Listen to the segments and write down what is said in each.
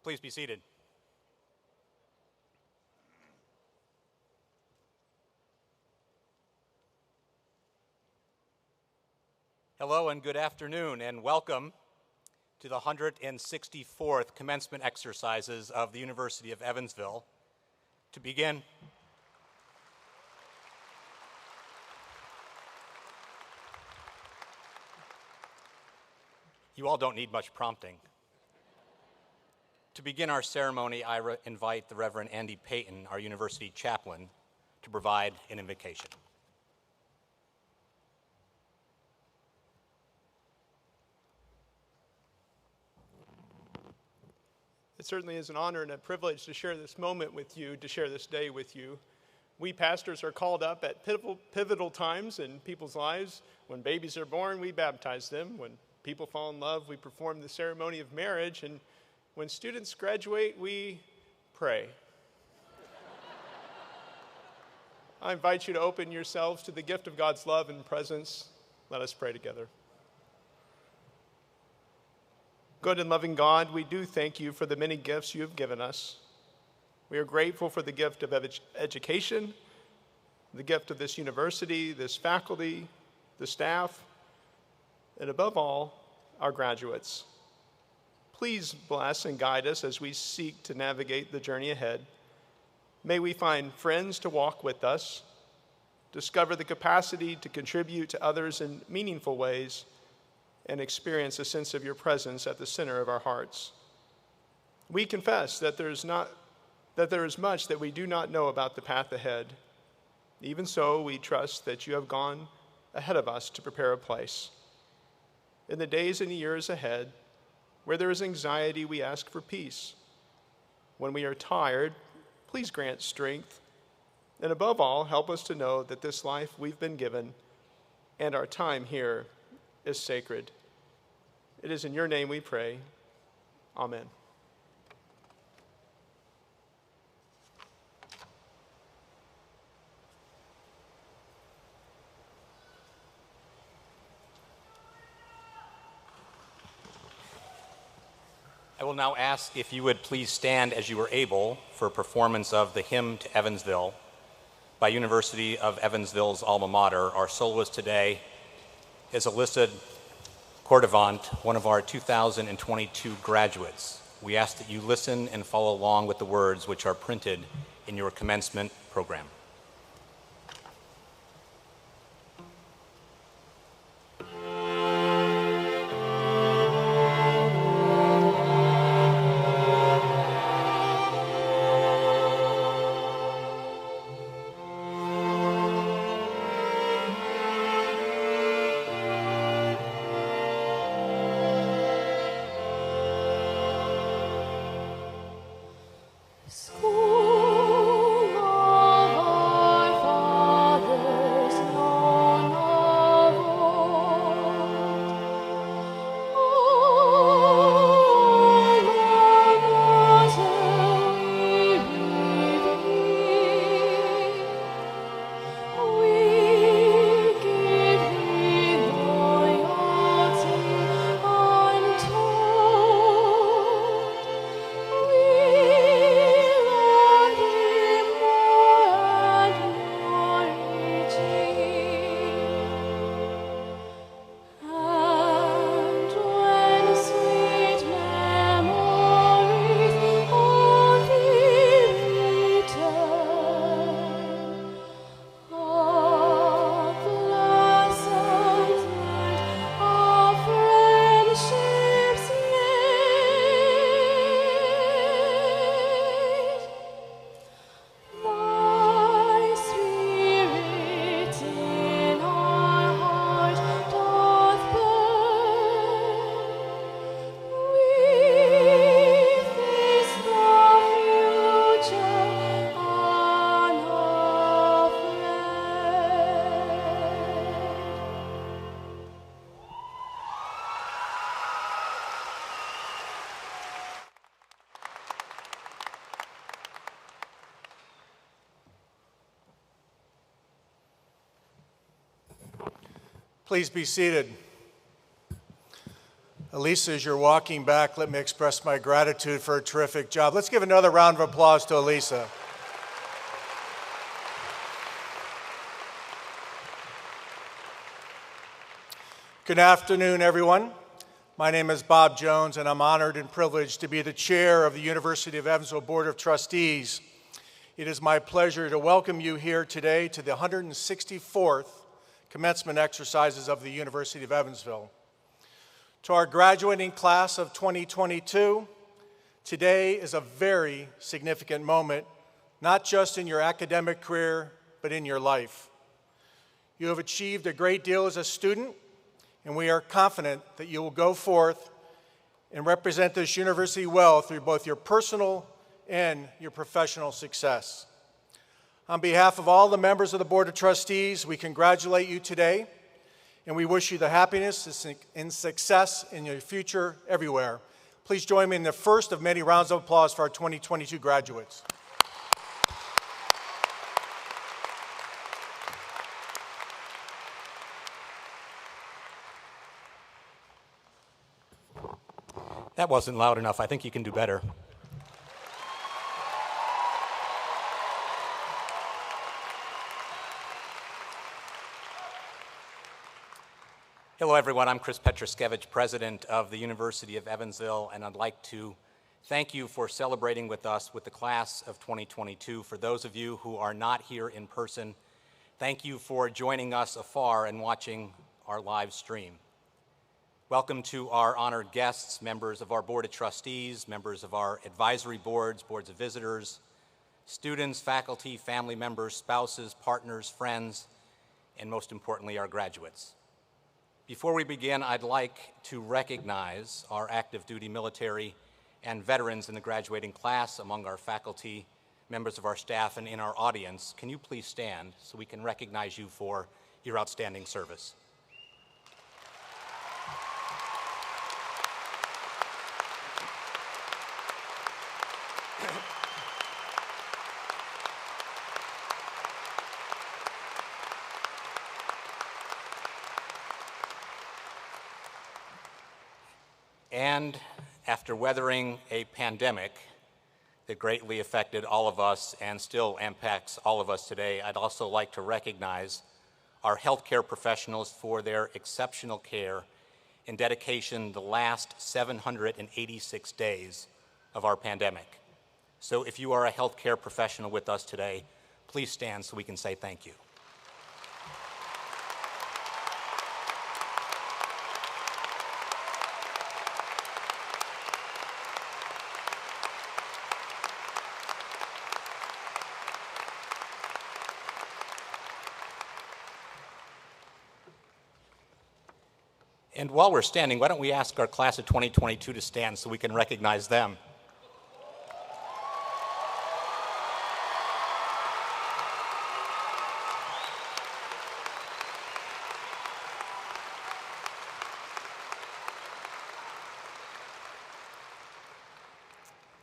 Please be seated. Hello and good afternoon, and welcome to the 164th commencement exercises of the University of Evansville. To begin, you all don't need much prompting. To begin our ceremony, I invite the Reverend Andy Payton, our university chaplain, to provide an invocation. It certainly is an honor and a privilege to share this moment with you, to share this day with you. We pastors are called up at pivotal times in people's lives. When babies are born, we baptize them. When people fall in love, we perform the ceremony of marriage. And when students graduate, we pray. I invite you to open yourselves to the gift of God's love and presence. Let us pray together. Good and loving God, we do thank you for the many gifts you have given us. We are grateful for the gift of education, the gift of this university, this faculty, the staff, and above all, our graduates. Please bless and guide us as we seek to navigate the journey ahead. May we find friends to walk with us, discover the capacity to contribute to others in meaningful ways, and experience a sense of your presence at the center of our hearts. We confess that there is much that we do not know about the path ahead. Even so, we trust that you have gone ahead of us to prepare a place. In the days and years ahead, where there is anxiety, we ask for peace. When we are tired, please grant strength. And above all, help us to know that this life we've been given and our time here is sacred. It is in your name we pray. Amen. I will now ask if you would please stand as you are able for a performance of the Hymn to Evansville by University of Evansville's alma mater. Our soloist today is Alyssa Cordovant, one of our 2022 graduates. We ask that you listen and follow along with the words which are printed in your commencement program. Please be seated. Elisa, as you're walking back, let me express my gratitude for a terrific job. Let's give another round of applause to Elisa. Good afternoon, everyone. My name is Bob Jones, and I'm honored and privileged to be the chair of the University of Evansville Board of Trustees. It is my pleasure to welcome you here today to the 164th commencement exercises of the University of Evansville. To our graduating class of 2022, today is a very significant moment, not just in your academic career, but in your life. You have achieved a great deal as a student, and we are confident that you will go forth and represent this university well through both your personal and your professional success. On behalf of all the members of the Board of Trustees, we congratulate you today, and we wish you the happiness and success in your future everywhere. Please join me in the first of many rounds of applause for our 2022 graduates. That wasn't loud enough. I think you can do better. Hello, everyone. I'm Chris Petruskevich, president of the University of Evansville, and I'd like to thank you for celebrating with us with the class of 2022. For those of you who are not here in person, Thank you for joining us afar and watching our live stream. Welcome to our honored guests, members of our Board of Trustees, members of our advisory boards, boards of visitors, students, faculty, family members, spouses, partners, friends, and most importantly, our graduates. Before we begin, I'd like to recognize our active duty military and veterans in the graduating class among our faculty, members of our staff, and in our audience. Can you please stand so we can recognize you for your outstanding service? And after weathering a pandemic that greatly affected all of us and still impacts all of us today, I'd also like to recognize our healthcare professionals for their exceptional care and dedication the last 786 days of our pandemic. So if you are a healthcare professional with us today, please stand so we can say thank you. And while we're standing, why don't we ask our class of 2022 to stand so we can recognize them.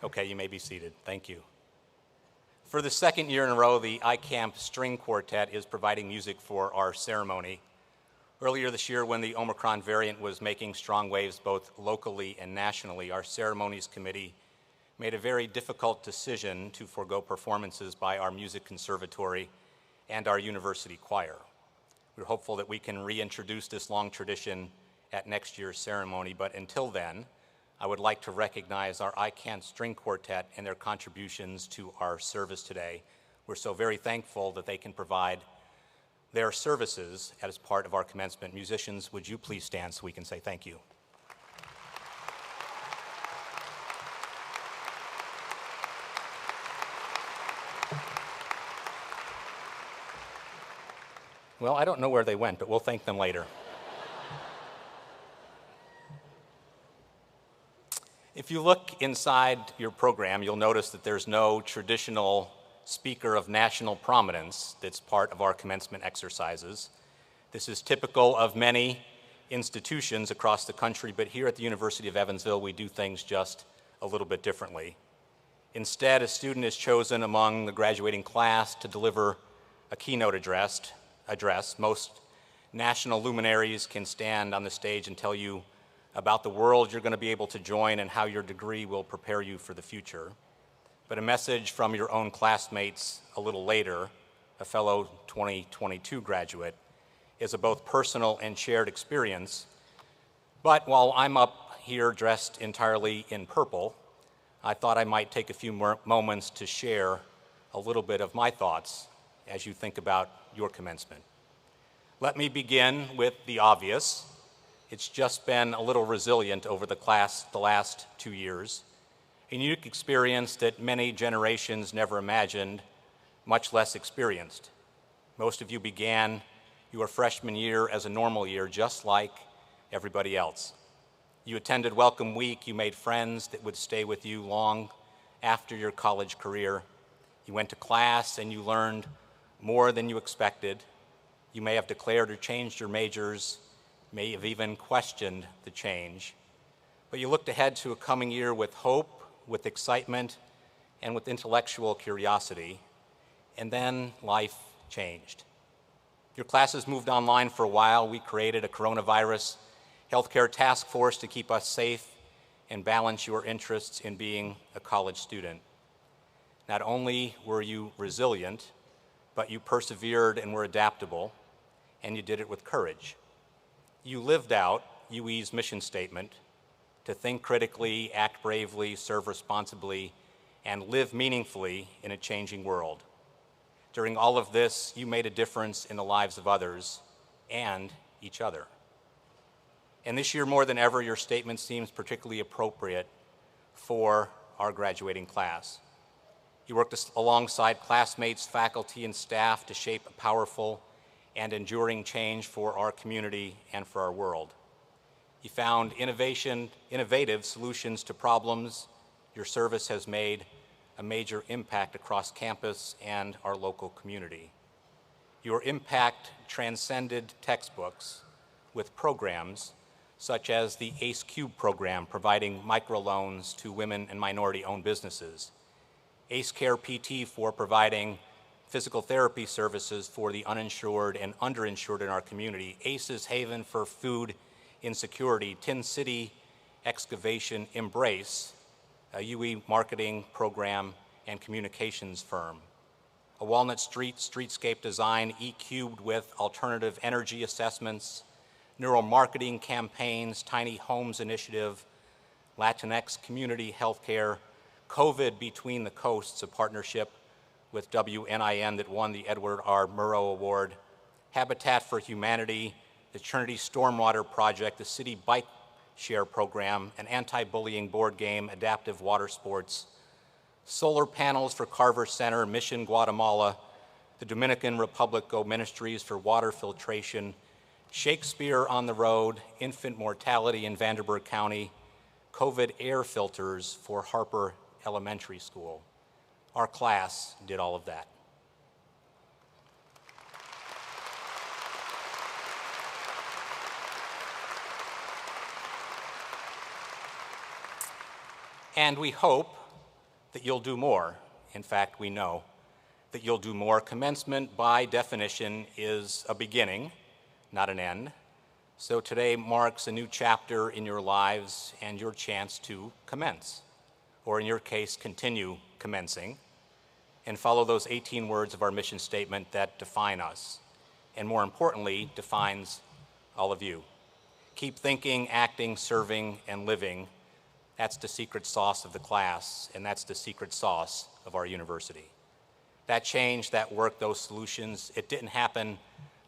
Okay, you may be seated. Thank you. For the second year in a row, the Icamp String Quartet is providing music for our ceremony. Earlier this year, when the Omicron variant was making strong waves both locally and nationally, our ceremonies committee made a very difficult decision to forego performances by our music conservatory and our university choir. We're hopeful that we can reintroduce this long tradition at next year's ceremony, but until then, I would like to recognize our Icamp String Quartet and their contributions to our service today. We're so very thankful that they can provide their services as part of our commencement. Musicians, would you please stand so we can say thank you? Well, I don't know where they went, but we'll thank them later. If you look inside your program, you'll notice that there's no traditional speaker of national prominence that's part of our commencement exercises. This is typical of many institutions across the country, but here at the University of Evansville, we do things just a little bit differently. Instead, a student is chosen among the graduating class to deliver a keynote address. Most national luminaries can stand on the stage and tell you about the world you're going to be able to join and how your degree will prepare you for the future. But a message from your own classmates a little later, a fellow 2022 graduate, is a both personal and shared experience. But while I'm up here dressed entirely in purple, I thought I might take a few more moments to share a little bit of my thoughts as you think about your commencement. Let me begin with the obvious. It's just been a little resilient over the last 2 years. A unique experience that many generations never imagined, much less experienced. Most of you began your freshman year as a normal year, just like everybody else. You attended Welcome Week, you made friends that would stay with you long after your college career. You went to class and you learned more than you expected. You may have declared or changed your majors, may have even questioned the change. But you looked ahead to a coming year with hope, with excitement, and with intellectual curiosity, and then life changed. Your classes moved online for a while. We created a coronavirus healthcare task force to keep us safe and balance your interests in being a college student. Not only were you resilient, but you persevered and were adaptable, and you did it with courage. You lived out UE's mission statement to think critically, act bravely, serve responsibly, and live meaningfully in a changing world. During all of this, you made a difference in the lives of others and each other. And this year, more than ever, your statement seems particularly appropriate for our graduating class. You worked alongside classmates, faculty, and staff to shape a powerful and enduring change for our community and for our world. You found innovative solutions to problems. Your service has made a major impact across campus and our local community. Your impact transcended textbooks with programs such as the ACE Cube program, providing microloans to women and minority-owned businesses, ACE Care PT for providing physical therapy services for the uninsured and underinsured in our community, ACE's Haven for food insecurity, Tin City Excavation Embrace, a UE marketing program and communications firm, a Walnut Street streetscape design, E-Cubed with alternative energy assessments, neuromarketing campaigns, Tiny Homes Initiative, Latinx community healthcare, COVID Between the Coasts, a partnership with WNIN that won the Edward R. Murrow Award, Habitat for Humanity, the Trinity Stormwater Project, the City Bike Share Program, an anti-bullying board game, adaptive water sports, solar panels for Carver Center, Mission Guatemala, the Dominican Republic Go Ministries for water filtration, Shakespeare on the Road, infant mortality in Vanderburgh County, COVID air filters for Harper Elementary School. Our class did all of that. And we hope that you'll do more. In fact, we know that you'll do more. Commencement, by definition, is a beginning, not an end. So today marks a new chapter in your lives and your chance to commence, or in your case, continue commencing, and follow those 18 words of our mission statement that define us, and more importantly, defines all of you. Keep thinking, acting, serving, and living. That's the secret sauce of the class, and that's the secret sauce of our university. That change, that work, those solutions, it didn't happen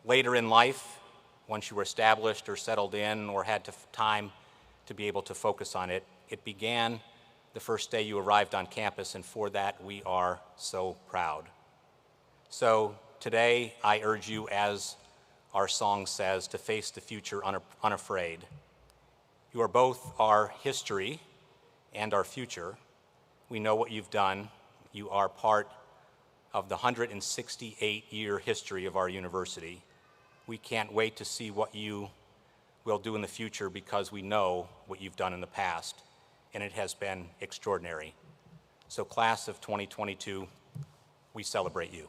later in life once you were established or settled in or had time to be able to focus on it. It began the first day you arrived on campus, and for that we are so proud. So today I urge you, as our song says, to face the future unafraid. You are both our history and our future. We know what you've done. You are part of the 168-year history of our university. We can't wait to see what you will do in the future because we know what you've done in the past, and it has been extraordinary. So class of 2022, we celebrate you.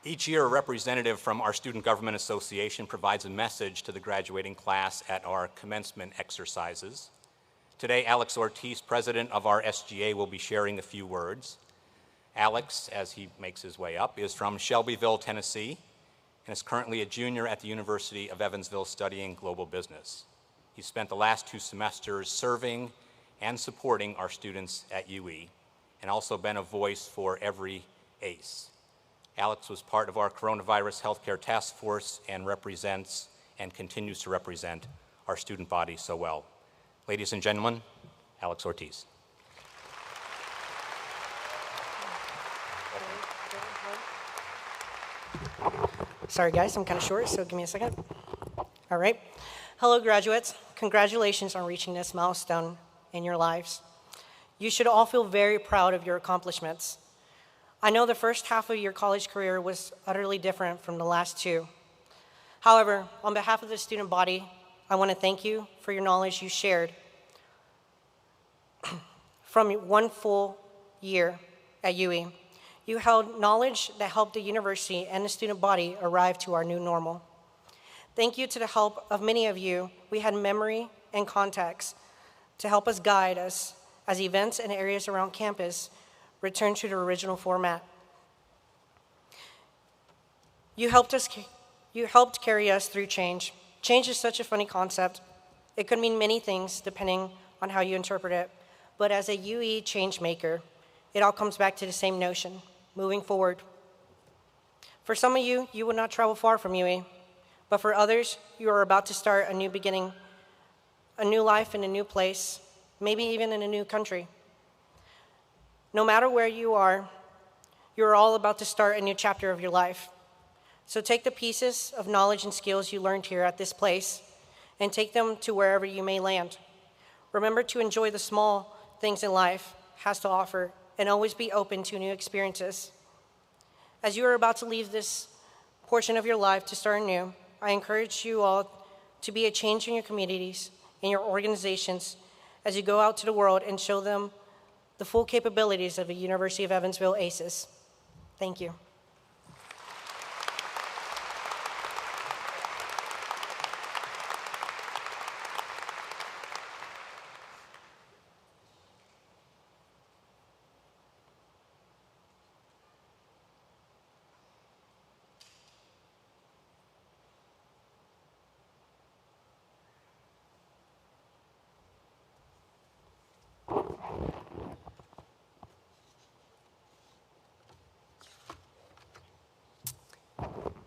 Each year, a representative from our Student Government Association provides a message to the graduating class at our commencement exercises. Today, Alex Ortiz, president of our SGA, will be sharing a few words. Alex, as he makes his way up, is from Shelbyville, Tennessee, and is currently a junior at the University of Evansville studying global business. He spent the last 2 semesters serving and supporting our students at UE, and also been a voice for every ACE. Alex was part of our coronavirus healthcare task force and represents and continues to represent our student body so well. Ladies and gentlemen, Alex Ortiz. Sorry guys, I'm kind of short, so give me a second. All right. Hello graduates. Congratulations on reaching this milestone in your lives. You should all feel very proud of your accomplishments. I know the first half of your college career was utterly different from the last 2. However, on behalf of the student body, I want to thank you for your knowledge you shared from 1 full year at UE. You held knowledge that helped the university and the student body arrive to our new normal. Thank you to the help of many of you. We had memory and contacts to help us guide us as events and areas around campus return to the original format. You helped carry us through change. Change is such a funny concept. It could mean many things depending on how you interpret it, but as a UE change maker, it all comes back to the same notion, moving forward. For some of you, you will not travel far from UE, but for others, you are about to start a new beginning, a new life in a new place, maybe even in a new country. No matter where you are all about to start a new chapter of your life. So take the pieces of knowledge and skills you learned here at this place and take them to wherever you may land. Remember to enjoy the small things in life has to offer and always be open to new experiences. As you are about to leave this portion of your life to start anew, I encourage you all to be a change in your communities, in your organizations, as you go out to the world and show them the full capabilities of the University of Evansville ACES. Thank you.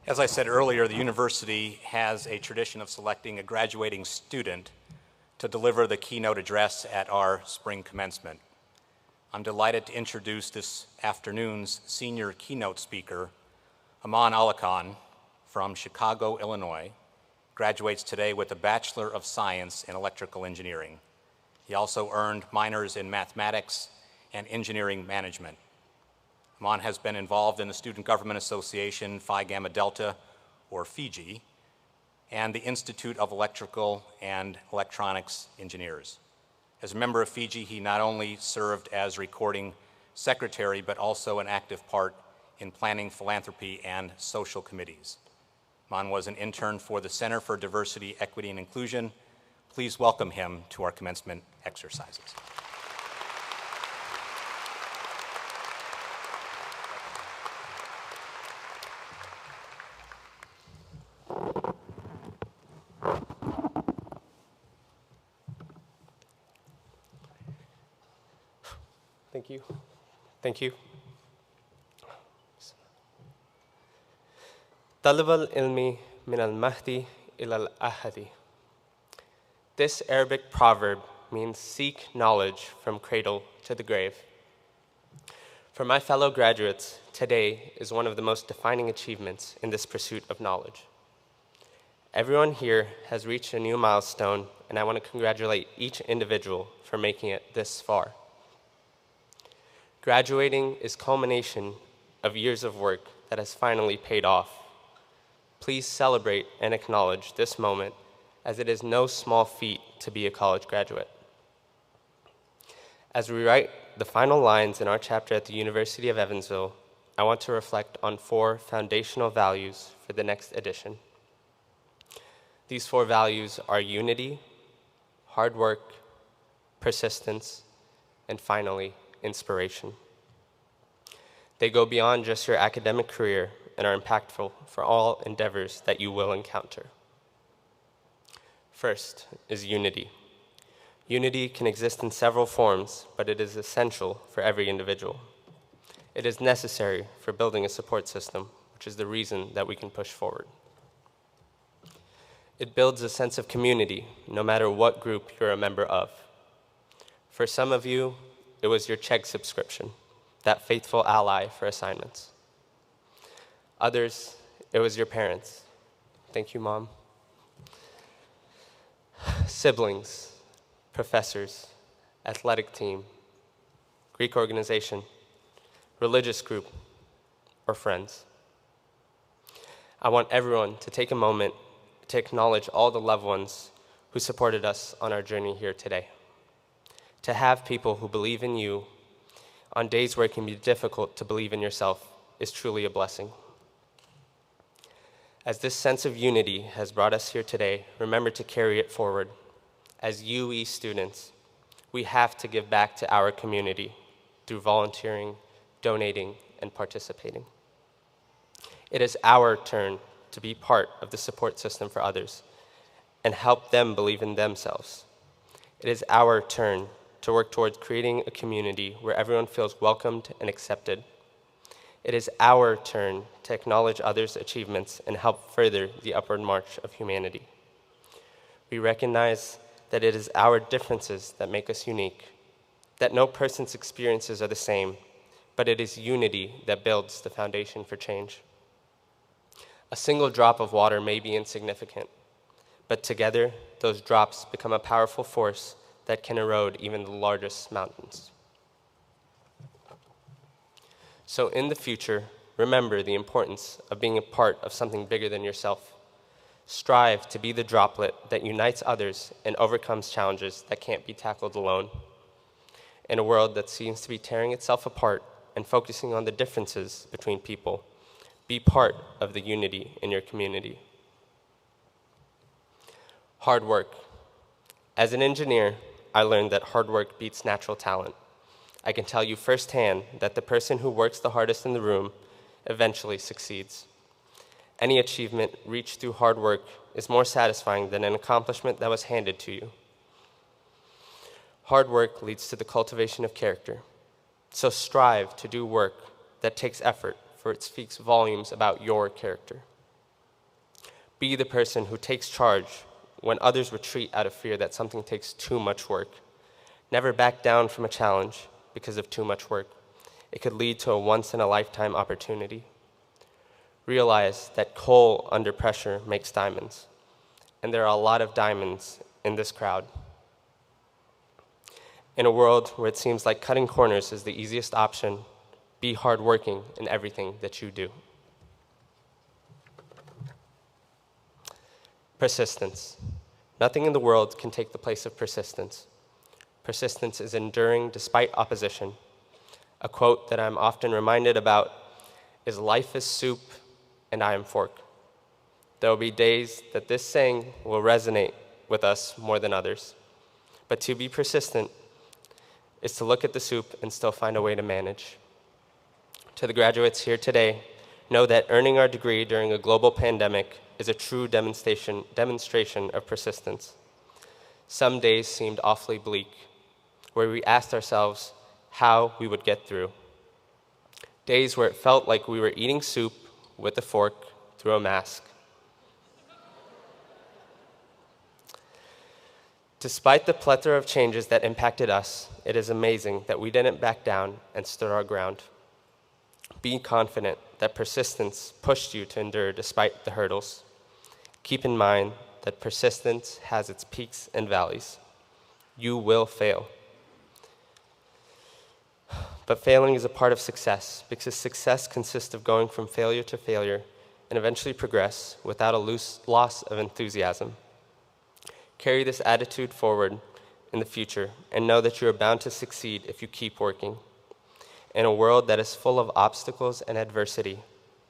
As I said earlier, the university has a tradition of selecting a graduating student to deliver the keynote address at our spring commencement. I'm delighted to introduce this afternoon's senior keynote speaker, Ahman Alakhan from Chicago, Illinois, graduates today with a Bachelor of Science in Electrical Engineering. He also earned minors in mathematics and engineering management. Ahman has been involved in the Student Government Association Phi Gamma Delta, or Fiji, and the Institute of Electrical and Electronics Engineers. As a member of Fiji, he not only served as recording secretary, but also an active part in planning philanthropy and social committees. Ahman was an intern for the Center for Diversity, Equity, and Inclusion. Please welcome him to our commencement exercises. Thank you. Thank you. طلب العلم من المهدي إلى الأحد. This Arabic proverb means seek knowledge from cradle to the grave. For my fellow graduates, today is one of the most defining achievements in this pursuit of knowledge. Everyone here has reached a new milestone, and I want to congratulate each individual for making it this far. Graduating is culmination of years of work that has finally paid off. Please celebrate and acknowledge this moment, as it is no small feat to be a college graduate. As we write the final lines in our chapter at the University of Evansville, I want to reflect on 4 foundational values for the next edition. These 4 values are unity, hard work, persistence, and finally, inspiration. They go beyond just your academic career and are impactful for all endeavors that you will encounter. First is unity. Unity can exist in several forms, but it is essential for every individual. It is necessary for building a support system, which is the reason that we can push forward. It builds a sense of community, no matter what group you're a member of. For some of you, it was your check subscription, that faithful ally for assignments. Others, it was your parents. Thank you, Mom. Siblings, professors, athletic team, Greek organization, religious group, or friends. I want everyone to take a moment to acknowledge all the loved ones who supported us on our journey here today. To have people who believe in you on days where it can be difficult to believe in yourself is truly a blessing. As this sense of unity has brought us here today, remember to carry it forward. As UE students, we have to give back to our community through volunteering, donating, and participating. It is our turn to be part of the support system for others, and help them believe in themselves. It is our turn to work towards creating a community where everyone feels welcomed and accepted. It is our turn to acknowledge others' achievements and help further the upward march of humanity. We recognize that it is our differences that make us unique, that no person's experiences are the same, but it is unity that builds the foundation for change. A single drop of water may be insignificant, but together, those drops become a powerful force that can erode even the largest mountains. So in the future, remember the importance of being a part of something bigger than yourself. Strive to be the droplet that unites others and overcomes challenges that can't be tackled alone. In a world that seems to be tearing itself apart and focusing on the differences between people, be part of the unity in your community. Hard work. As an engineer, I learned that hard work beats natural talent. I can tell you firsthand that the person who works the hardest in the room eventually succeeds. Any achievement reached through hard work is more satisfying than an accomplishment that was handed to you. Hard work leads to the cultivation of character. So strive to do work that takes effort, for it speaks volumes about your character. Be the person who takes charge when others retreat out of fear that something takes too much work. Never back down from a challenge because of too much work. It could lead to a once-in-a-lifetime opportunity. Realize that coal under pressure makes diamonds, and there are a lot of diamonds in this crowd. In a world where it seems like cutting corners is the easiest option, be hardworking in everything that you do. Persistence. Nothing in the world can take the place of persistence. Persistence is enduring despite opposition. A quote that I'm often reminded about is, "Life is soup and I am fork." There will be days that this saying will resonate with us more than others. But to be persistent is to look at the soup and still find a way to manage. To the graduates here today, know that earning our degree during a global pandemic is a true demonstration of persistence. Some days seemed awfully bleak, where we asked ourselves how we would get through. Days where it felt like we were eating soup with a fork through a mask. Despite the plethora of changes that impacted us, it is amazing that we didn't back down and stood our ground. Be confident that persistence pushed you to endure despite the hurdles. Keep in mind that persistence has its peaks and valleys. You will fail. But failing is a part of success, because success consists of going from failure to failure and eventually progress without a loss of enthusiasm. Carry this attitude forward in the future and know that you are bound to succeed if you keep working. In a world that is full of obstacles and adversity,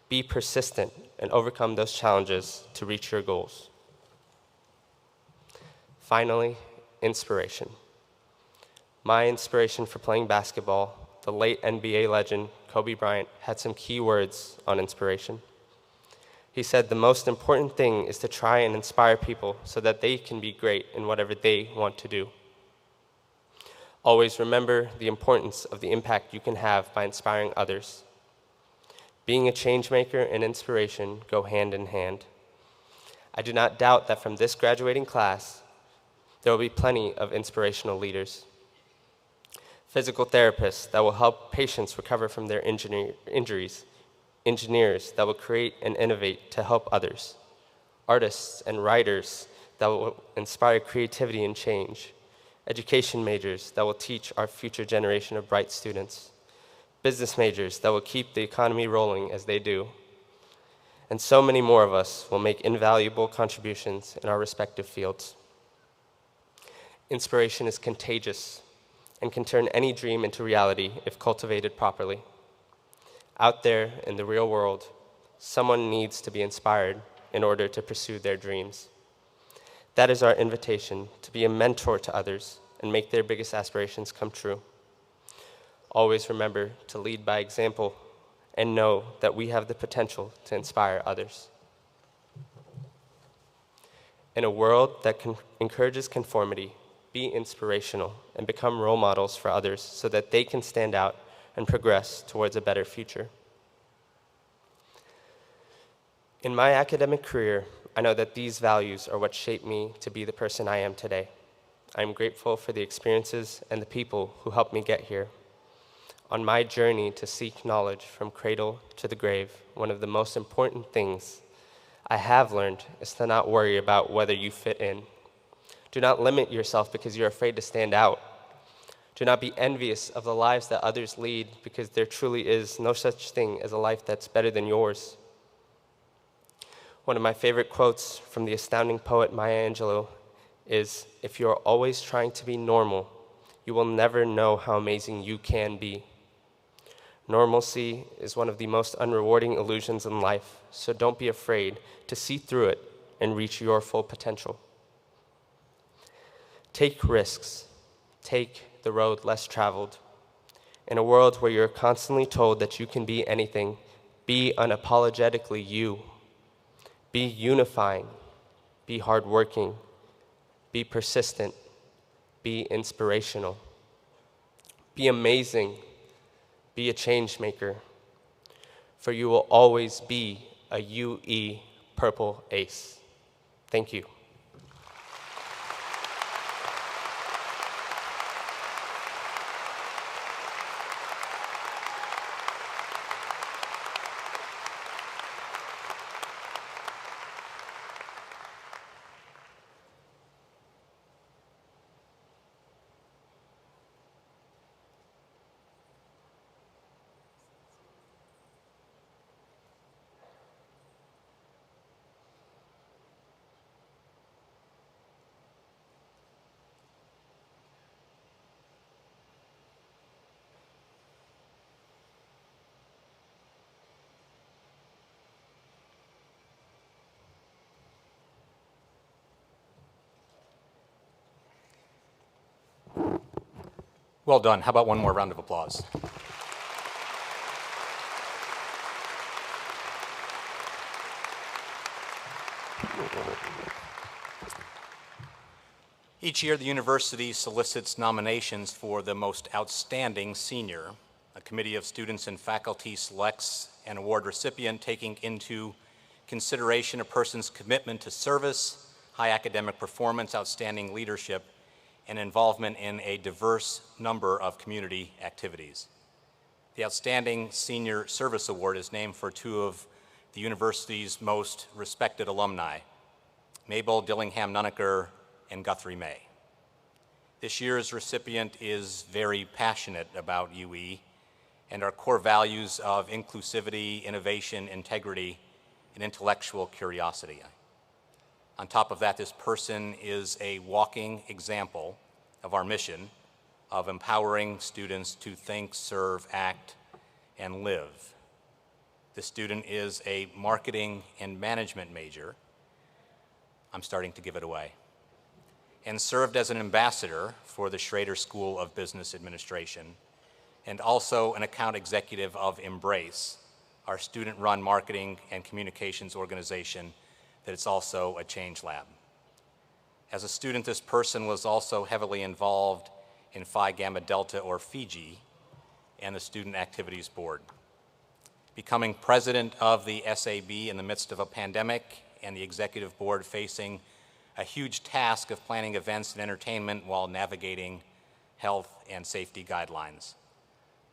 be persistent and overcome those challenges to reach your goals. Finally, inspiration. My inspiration for playing basketball, the late NBA legend Kobe Bryant, had some key words on inspiration. He said the most important thing is to try and inspire people so that they can be great in whatever they want to do. Always remember the importance of the impact you can have by inspiring others. Being a change maker and inspiration go hand in hand. I do not doubt that from this graduating class, there will be plenty of inspirational leaders. Physical therapists that will help patients recover from their injuries, engineers that will create and innovate to help others, artists and writers that will inspire creativity and change, education majors that will teach our future generation of bright students, business majors that will keep the economy rolling as they do, and so many more of us will make invaluable contributions in our respective fields. Inspiration is contagious and can turn any dream into reality if cultivated properly. Out there in the real world, someone needs to be inspired in order to pursue their dreams. That is our invitation, to be a mentor to others and make their biggest aspirations come true. Always remember to lead by example and know that we have the potential to inspire others. In a world that encourages conformity, be inspirational and become role models for others so that they can stand out and progress towards a better future. In my academic career, I know that these values are what shaped me to be the person I am today. I am grateful for the experiences and the people who helped me get here. On my journey to seek knowledge from cradle to the grave, one of the most important things I have learned is to not worry about whether you fit in. Do not limit yourself because you're afraid to stand out. Do not be envious of the lives that others lead, because there truly is no such thing as a life that's better than yours. One of my favorite quotes from the astounding poet Maya Angelou is, "If you're always trying to be normal, you will never know how amazing you can be." Normalcy is one of the most unrewarding illusions in life, so don't be afraid to see through it and reach your full potential. Take risks. Take the road less traveled. In a world where you're constantly told that you can be anything, be unapologetically you. Be unifying. Be hardworking. Be persistent. Be inspirational. Be amazing. Be a change maker. For you will always be a UE Purple Ace. Thank you. Well done. How about one more round of applause? Each year, the university solicits nominations for the most outstanding senior. A committee of students and faculty selects an award recipient, taking into consideration a person's commitment to service, high academic performance, outstanding leadership, and involvement in a diverse number of community activities. The Outstanding Senior Service Award is named for two of the university's most respected alumni, Mabel Dillingham Nuneker and Guthrie May. This year's recipient is very passionate about UE and our core values of inclusivity, innovation, integrity, and intellectual curiosity. On top of that, this person is a walking example of our mission of empowering students to think, serve, act, and live. This student is a marketing and management major. I'm starting to give it away. And served as an ambassador for the Schrader School of Business Administration, and also an account executive of Embrace, our student-run marketing and communications organization that is also a change lab. As a student, this person was also heavily involved in Phi Gamma Delta, or Fiji, and the Student Activities Board. Becoming president of the SAB in the midst of a pandemic and the executive board facing a huge task of planning events and entertainment while navigating health and safety guidelines.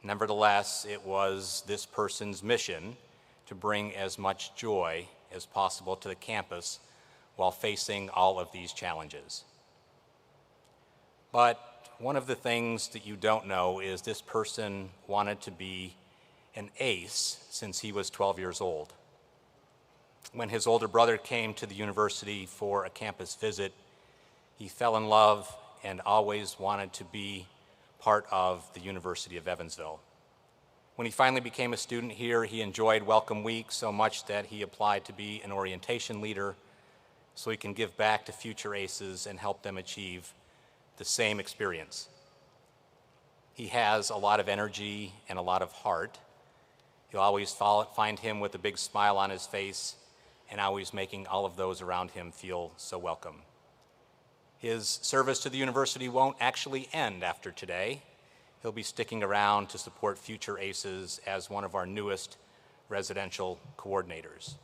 Nevertheless, it was this person's mission to bring as much joy as possible to the campus while facing all of these challenges. But one of the things that you don't know is this person wanted to be an ace since he was 12 years old. When his older brother came to the university for a campus visit, he fell in love and always wanted to be part of the University of Evansville. When he finally became a student here, he enjoyed Welcome Week so much that he applied to be an orientation leader so he can give back to future ACEs and help them achieve the same experience. He has a lot of energy and a lot of heart. You'll always find him with a big smile on his face and always making all of those around him feel so welcome. His service to the university won't actually end after today. He'll be sticking around to support future ACEs as one of our newest residential coordinators.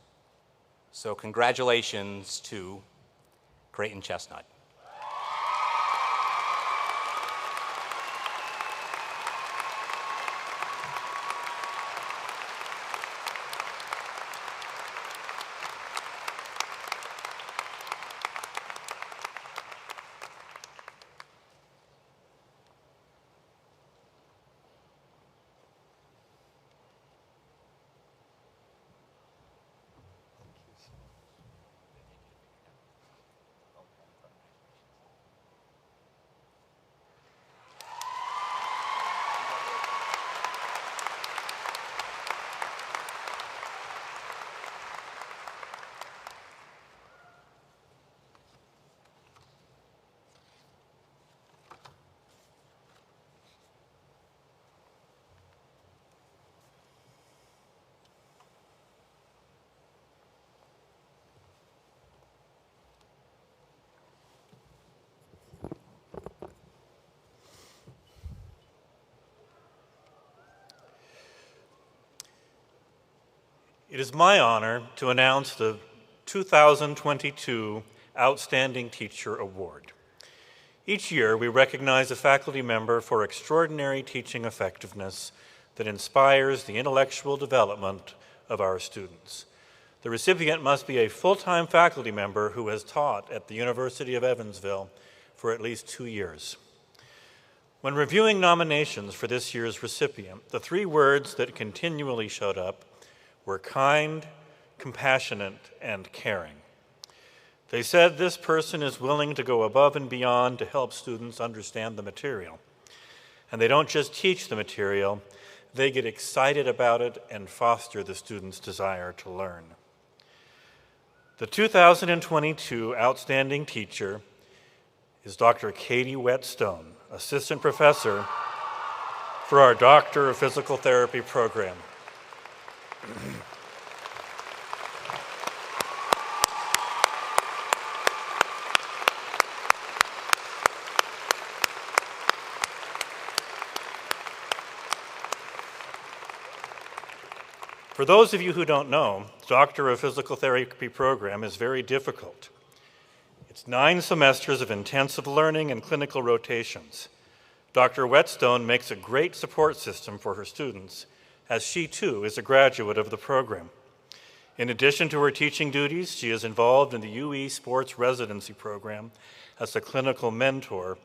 So congratulations to Creighton Chestnut. It is my honor to announce the 2022 Outstanding Teacher Award. Each year, we recognize a faculty member for extraordinary teaching effectiveness that inspires the intellectual development of our students. The recipient must be a full-time faculty member who has taught at the University of Evansville for at least 2 years. When reviewing nominations for this year's recipient, the 3 words that continually showed up were kind, compassionate, and caring. They said this person is willing to go above and beyond to help students understand the material. And they don't just teach the material, they get excited about it and foster the students' desire to learn. The 2022 Outstanding Teacher is Dr. Katie Whetstone, Assistant Professor for our Doctor of Physical Therapy program. For those of you who don't know, Doctor of Physical Therapy program is very difficult. It's 9 semesters of intensive learning and clinical rotations. Dr. Whetstone makes a great support system for her students, as she too is a graduate of the program. In addition to her teaching duties, she is involved in the UE Sports Residency Program as a clinical mentor,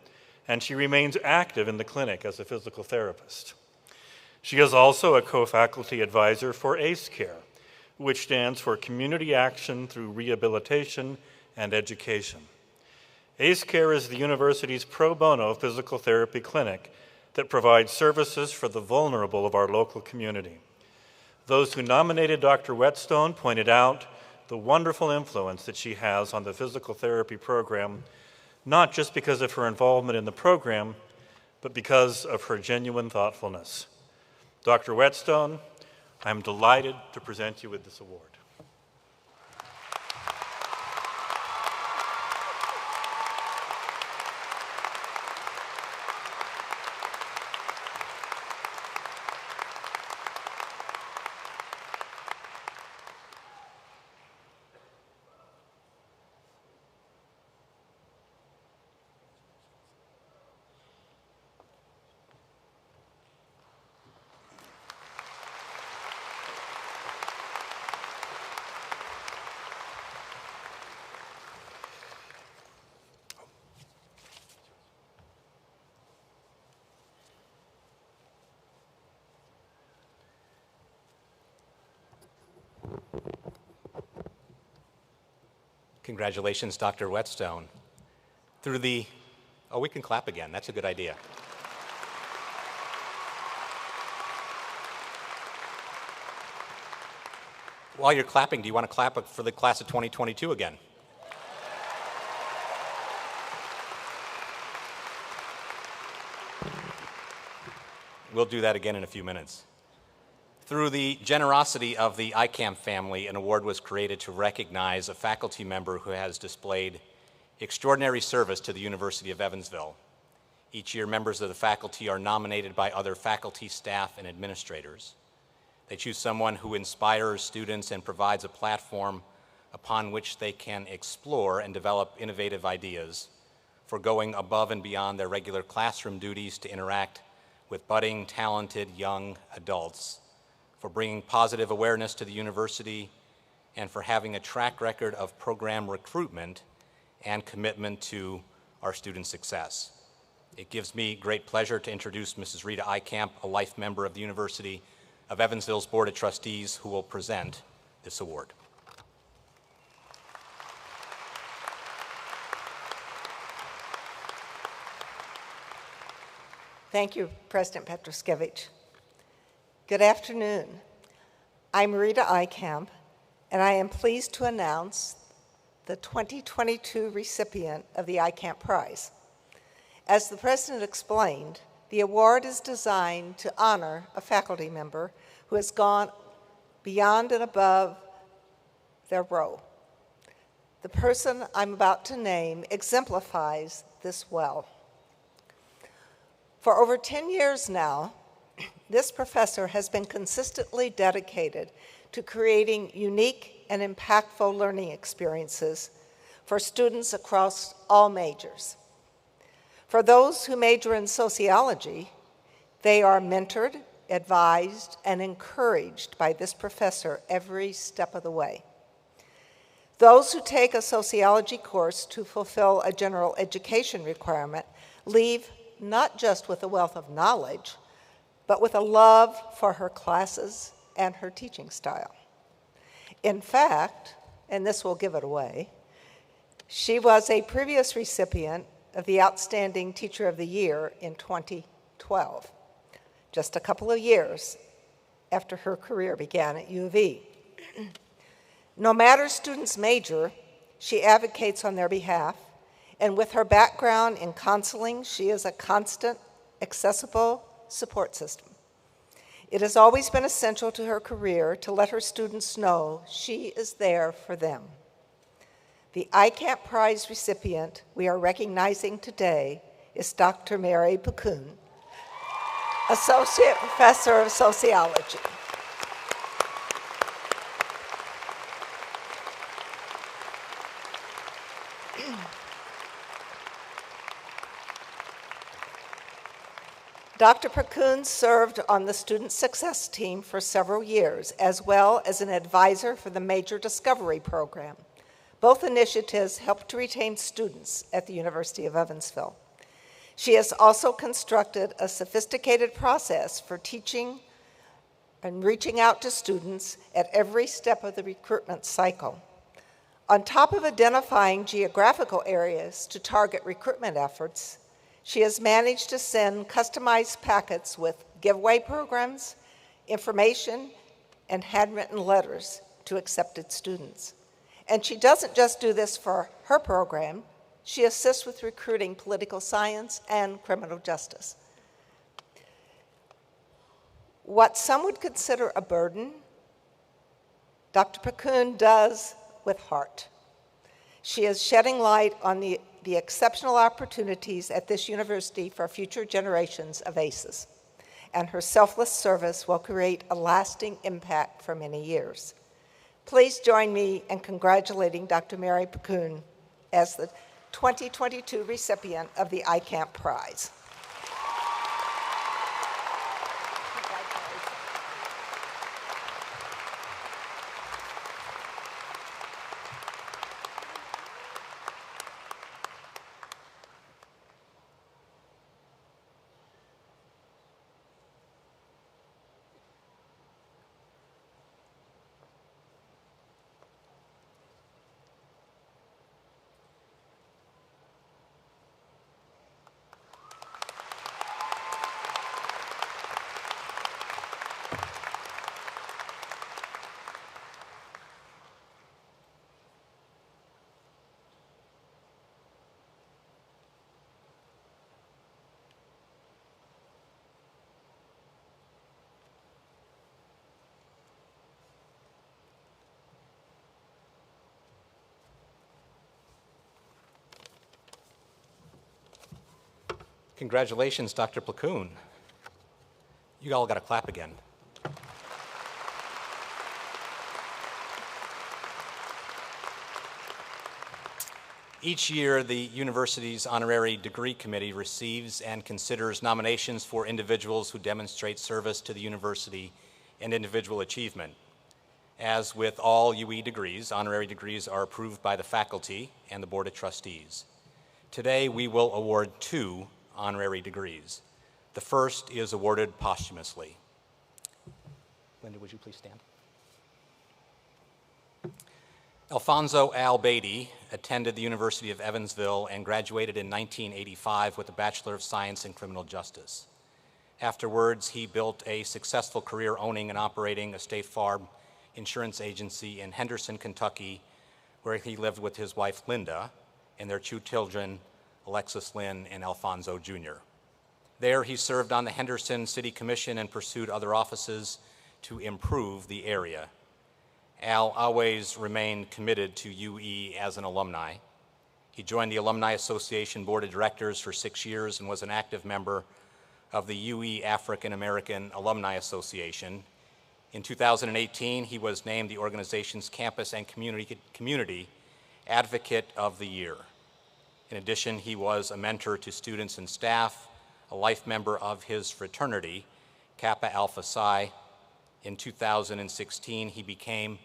and she remains active in the clinic as a physical therapist. She is also a co-faculty advisor for ACE Care, which stands for Community Action Through Rehabilitation and Education. ACE Care is the university's pro bono physical therapy clinic that provides services for the vulnerable of our local community. Those who nominated Dr. Whetstone pointed out the wonderful influence that she has on the physical therapy program, not just because of her involvement in the program, but because of her genuine thoughtfulness. Dr. Whetstone, I'm delighted to present you with this award. Congratulations, Dr. Whetstone. We can clap again. That's a good idea. While you're clapping, do you want to clap for the class of 2022 again? We'll do that again in a few minutes. Through the generosity of the Icamp family, an award was created to recognize a faculty member who has displayed extraordinary service to the University of Evansville. Each year, members of the faculty are nominated by other faculty, staff, and administrators. They choose someone who inspires students and provides a platform upon which they can explore and develop innovative ideas for going above and beyond their regular classroom duties to interact with budding, talented young adults, for bringing positive awareness to the university, and for having a track record of program recruitment and commitment to our student success. It gives me great pleasure to introduce Mrs. Rita Icamp, a life member of the University of Evansville's Board of Trustees, who will present this award. Thank you, President Petruskevich. Good afternoon. I'm Rita Icamp, and I am pleased to announce the 2022 recipient of the Icamp Prize. As the President explained, the award is designed to honor a faculty member who has gone beyond and above their role. The person I'm about to name exemplifies this well. For over 10 years now, this professor has been consistently dedicated to creating unique and impactful learning experiences for students across all majors. For those who major in sociology, they are mentored, advised, and encouraged by this professor every step of the way. Those who take a sociology course to fulfill a general education requirement leave not just with a wealth of knowledge, but with a love for her classes and her teaching style. In fact, and this will give it away, she was a previous recipient of the Outstanding Teacher of the Year in 2012, just a couple of years after her career began at U of E. No matter students' major, she advocates on their behalf, and with her background in counseling, she is a constant, accessible support system. It has always been essential to her career to let her students know she is there for them. The Icamp Prize recipient we are recognizing today is Dr. Mary Piccoon, Associate Professor of Sociology. Dr. Piccoon served on the student success team for several years, as well as an advisor for the Major Discovery Program. Both initiatives helped to retain students at the University of Evansville. She has also constructed a sophisticated process for teaching and reaching out to students at every step of the recruitment cycle. On top of identifying geographical areas to target recruitment efforts, she has managed to send customized packets with giveaway programs, information, and handwritten letters to accepted students. And she doesn't just do this for her program, she assists with recruiting political science and criminal justice. What some would consider a burden, Dr. Piccoon does with heart. She is shedding light on the exceptional opportunities at this university for future generations of ACEs, and her selfless service will create a lasting impact for many years. Please join me in congratulating Dr. Mary Piccoon as the 2022 recipient of the Icamp Prize. Congratulations, Dr. Piccoon. You all got to clap again. Each year, the university's honorary degree committee receives and considers nominations for individuals who demonstrate service to the university and individual achievement. As with all UE degrees, honorary degrees are approved by the faculty and the Board of Trustees. Today, we will award 2 honorary degrees. The first is awarded posthumously. Linda, would you please stand? Alfonso Al Beatty attended the University of Evansville and graduated in 1985 with a Bachelor of Science in Criminal Justice. Afterwards, he built a successful career owning and operating a State Farm insurance agency in Henderson, Kentucky, where he lived with his wife, Linda, and their 2 children, Alexis Lynn and Alfonso Jr. There, he served on the Henderson City Commission and pursued other offices to improve the area. Al always remained committed to UE as an alumni. He joined the Alumni Association Board of Directors for 6 years and was an active member of the UE African American Alumni Association. In 2018, he was named the organization's Campus and Community Advocate of the Year. In addition, he was a mentor to students and staff, a life member of his fraternity, Kappa Alpha Psi. In 2016, he became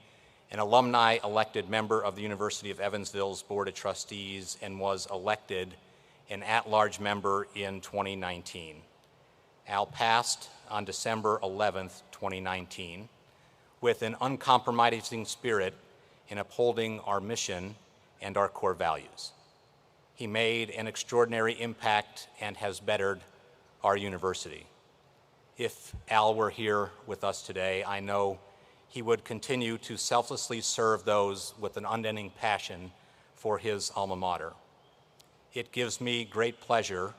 an alumni elected member of the University of Evansville's Board of Trustees and was elected an at-large member in 2019. Al passed on December 11th, 2019, with an uncompromising spirit in upholding our mission and our core values. He made an extraordinary impact and has bettered our university. If Al were here with us today, I know he would continue to selflessly serve those with an unending passion for his alma mater. It gives me great pleasure,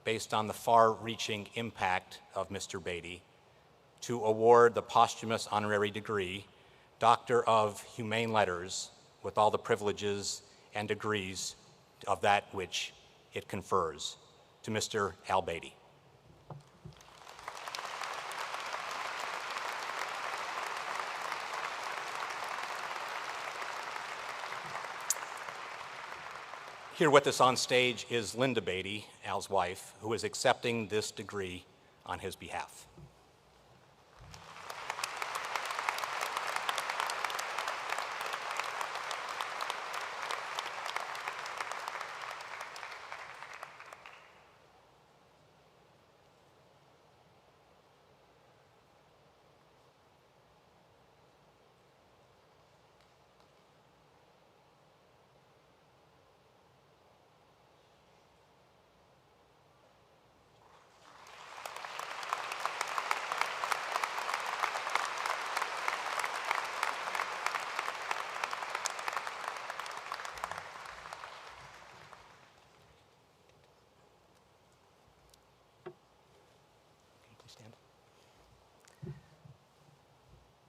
based on the far-reaching impact of Mr. Beatty, to award the posthumous honorary degree, Doctor of Humane Letters, with all the privileges and degrees of that which it confers, to Mr. Al Beatty. Here with us on stage is Linda Beatty, Al's wife, who is accepting this degree on his behalf.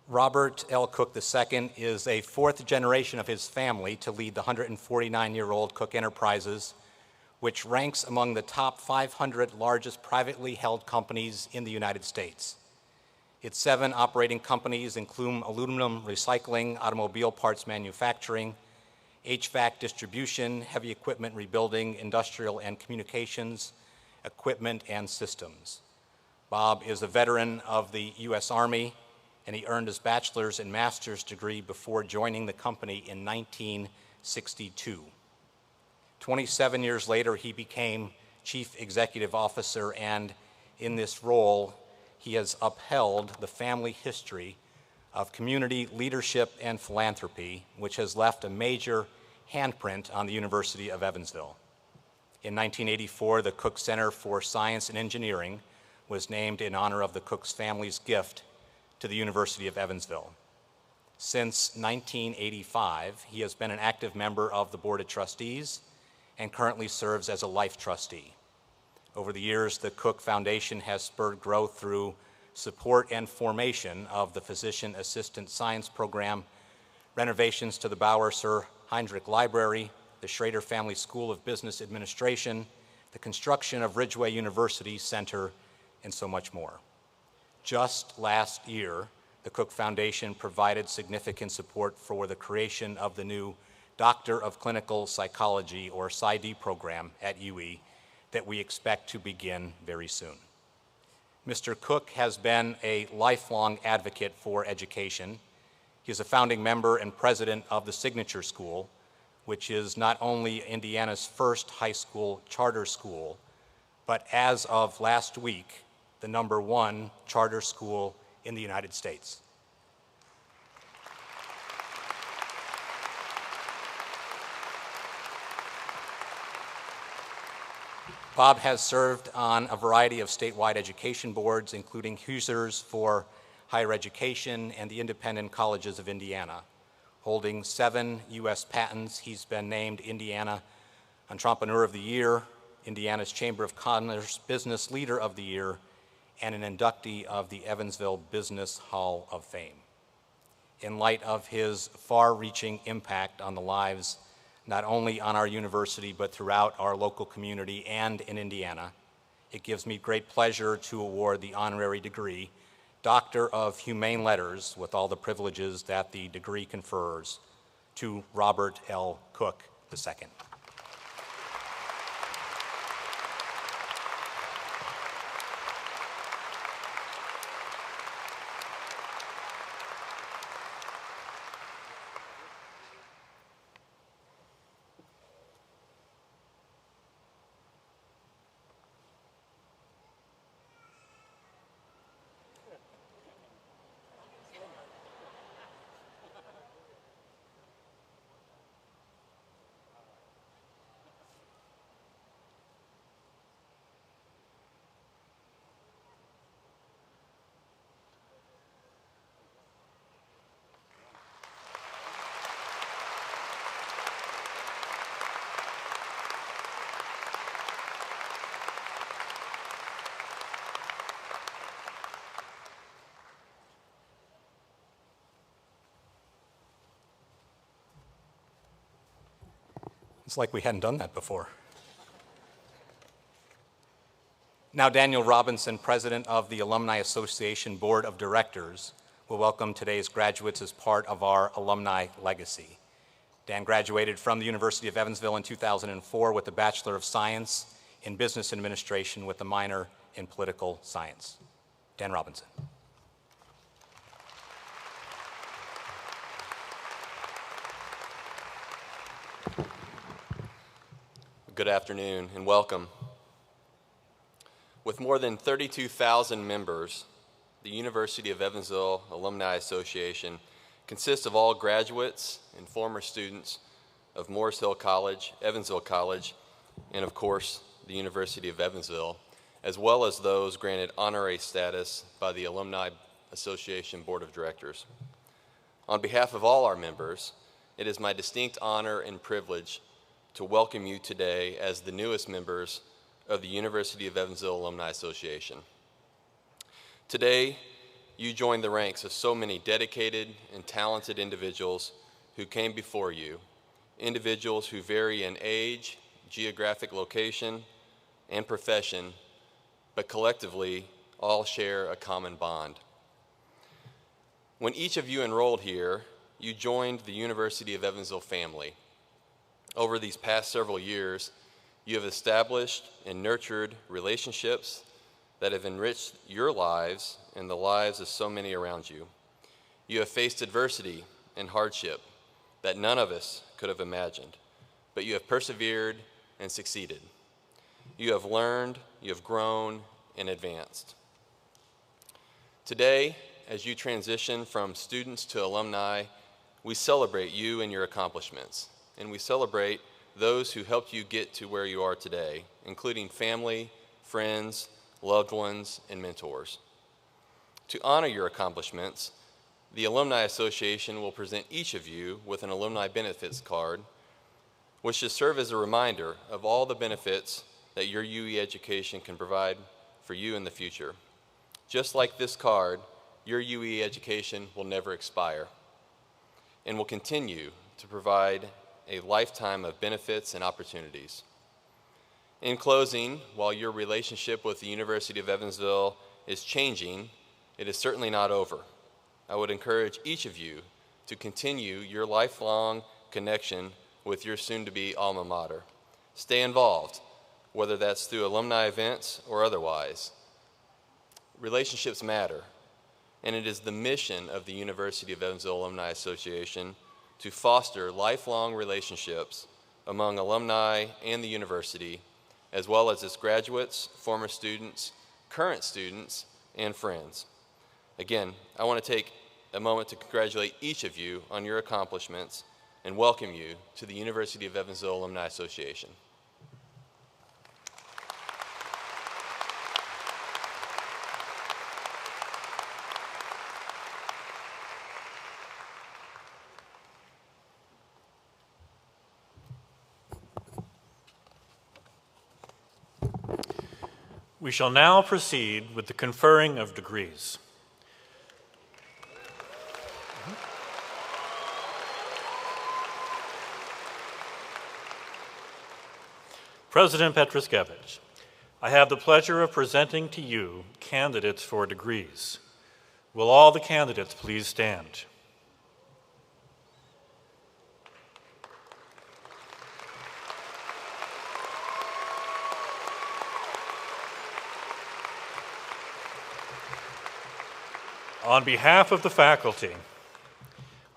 Robert L. Cook II is a 4th generation of his family to lead the 149-year-old Cook Enterprises, which ranks among the top 500 largest privately held companies in the United States. Its 7 operating companies include aluminum recycling, automobile parts manufacturing, HVAC distribution, heavy equipment rebuilding, industrial and communications, equipment and systems. Bob is a veteran of the U.S. Army, and he earned his bachelor's and master's degree before joining the company in 1962. 27 years later, he became Chief Executive Officer, and in this role, he has upheld the family history of community leadership and philanthropy, which has left a major handprint on the University of Evansville. In 1984, the Cook Center for Science and Engineering was named in honor of the Cook's family's gift to the University of Evansville. Since 1985, he has been an active member of the Board of Trustees and currently serves as a life trustee. Over the years, the Cook Foundation has spurred growth through support and formation of the Physician Assistant Science Program, renovations to the Bauer Sir Heinrich Library, the Schrader Family School of Business Administration, the construction of Ridgway University Center, and so much more. Just last year, the Cook Foundation provided significant support for the creation of the new Doctor of Clinical Psychology, or PsyD program at UE that we expect to begin very soon. Mr. Cook has been a lifelong advocate for education. He is a founding member and president of the Signature School, which is not only Indiana's first high school charter school, but as of last week, the #1 charter school in the United States. Bob has served on a variety of statewide education boards, including HUSERS for Higher Education and the Independent Colleges of Indiana. Holding 7 U.S. patents, he's been named Indiana Entrepreneur of the Year, Indiana's Chamber of Commerce Business Leader of the Year, and an inductee of the Evansville Business Hall of Fame. In light of his far-reaching impact on the lives not only on our university, but throughout our local community and in Indiana, it gives me great pleasure to award the honorary degree, Doctor of Humane Letters, with all the privileges that the degree confers, to Robert L. Cook II. It's like we hadn't done that before. Now, Daniel Robinson, President of the Alumni Association Board of Directors, will welcome today's graduates as part of our alumni legacy. Dan graduated from the University of Evansville in 2004 with a Bachelor of Science in Business Administration with a minor in Political Science. Dan Robinson. Good afternoon and welcome. With more than 32,000 members, the University of Evansville Alumni Association consists of all graduates and former students of Morris Hill College, Evansville College, and of course, the University of Evansville, as well as those granted honorary status by the Alumni Association Board of Directors. On behalf of all our members, it is my distinct honor and privilege to welcome you today as the newest members of the University of Evansville Alumni Association. Today, you join the ranks of so many dedicated and talented individuals who came before you, individuals who vary in age, geographic location, and profession, but collectively all share a common bond. When each of you enrolled here, you joined the University of Evansville family. Over these past several years, you have established and nurtured relationships that have enriched your lives and the lives of so many around you. You have faced adversity and hardship that none of us could have imagined, but you have persevered and succeeded. You have learned, you have grown, and advanced. Today, as you transition from students to alumni, we celebrate you and your accomplishments. And we celebrate those who helped you get to where you are today, including family, friends, loved ones, and mentors. To honor your accomplishments, the Alumni Association will present each of you with an alumni benefits card, which should serve as a reminder of all the benefits that your UE education can provide for you in the future. Just like this card, your UE education will never expire and will continue to provide a lifetime of benefits and opportunities. In closing, while your relationship with the University of Evansville is changing, it is certainly not over. I would encourage each of you to continue your lifelong connection with your soon-to-be alma mater. Stay involved, whether that's through alumni events or otherwise. Relationships matter, and it is the mission of the University of Evansville Alumni Association to foster lifelong relationships among alumni and the university, as well as its graduates, former students, current students, and friends. Again, I want to take a moment to congratulate each of you on your accomplishments and welcome you to the University of Evansville Alumni Association. We shall now proceed with the conferring of degrees. President Petruskevich, I have the pleasure of presenting to you candidates for degrees. Will all the candidates please stand? On behalf of the faculty,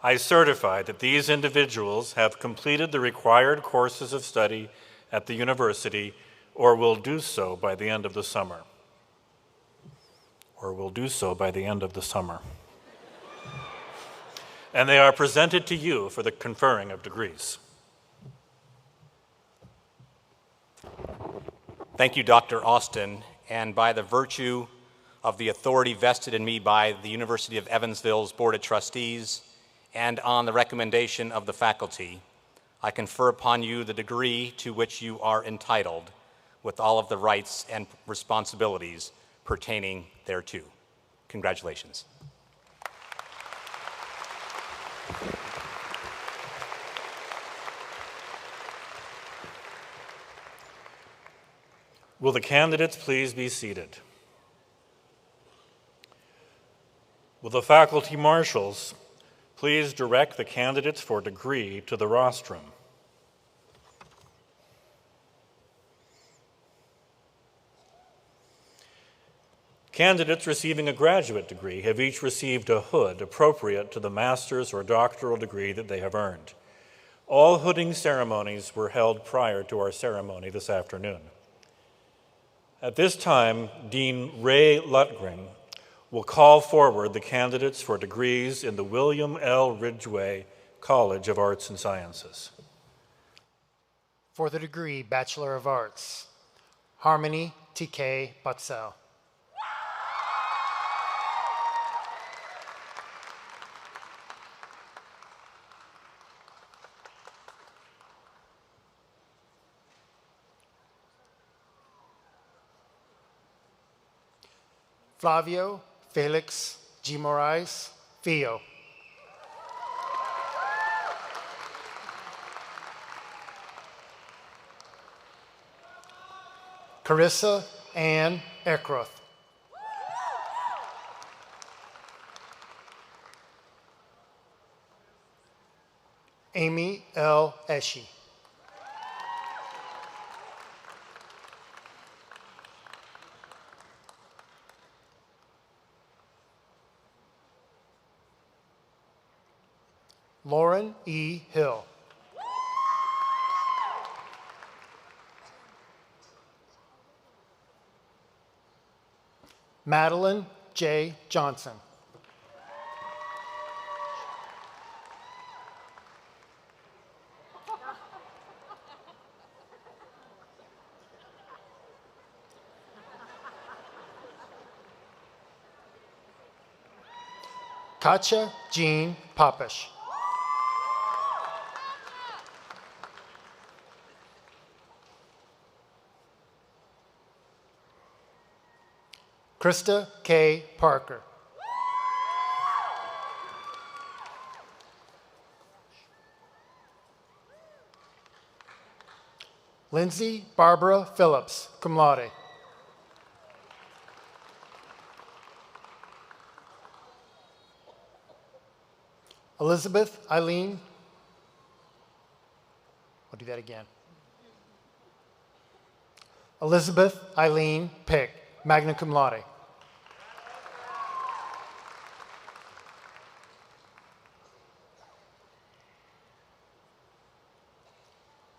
I certify that these individuals have completed the required courses of study at the university or will do so by the end of the summer. And they are presented to you for the conferring of degrees. Thank you, Dr. Austin, and by the virtue of the authority vested in me by the University of Evansville's Board of Trustees and on the recommendation of the faculty, I confer upon you the degree to which you are entitled with all of the rights and responsibilities pertaining thereto. Congratulations. Will the candidates please be seated? Will the faculty marshals please direct the candidates for degree to the rostrum? Candidates receiving a graduate degree have each received a hood appropriate to the master's or doctoral degree that they have earned. All hooding ceremonies were held prior to our ceremony this afternoon. At this time, Dean Ray Lutgring will call forward the candidates for degrees in the William L. Ridgway College of Arts and Sciences. For the degree Bachelor of Arts, Harmony T.K. Butzel. Flavio Felix G. Moraes Fio. Carissa Ann Eckroth. Amy L. Eshe. Lauren E. Hill. Madeline J. Johnson. Katja Jean Popish. Krista K. Parker. Lindsay Barbara Phillips, cum laude. Elizabeth Eileen, I'll do that again. Elizabeth Eileen Pick, magna cum laude.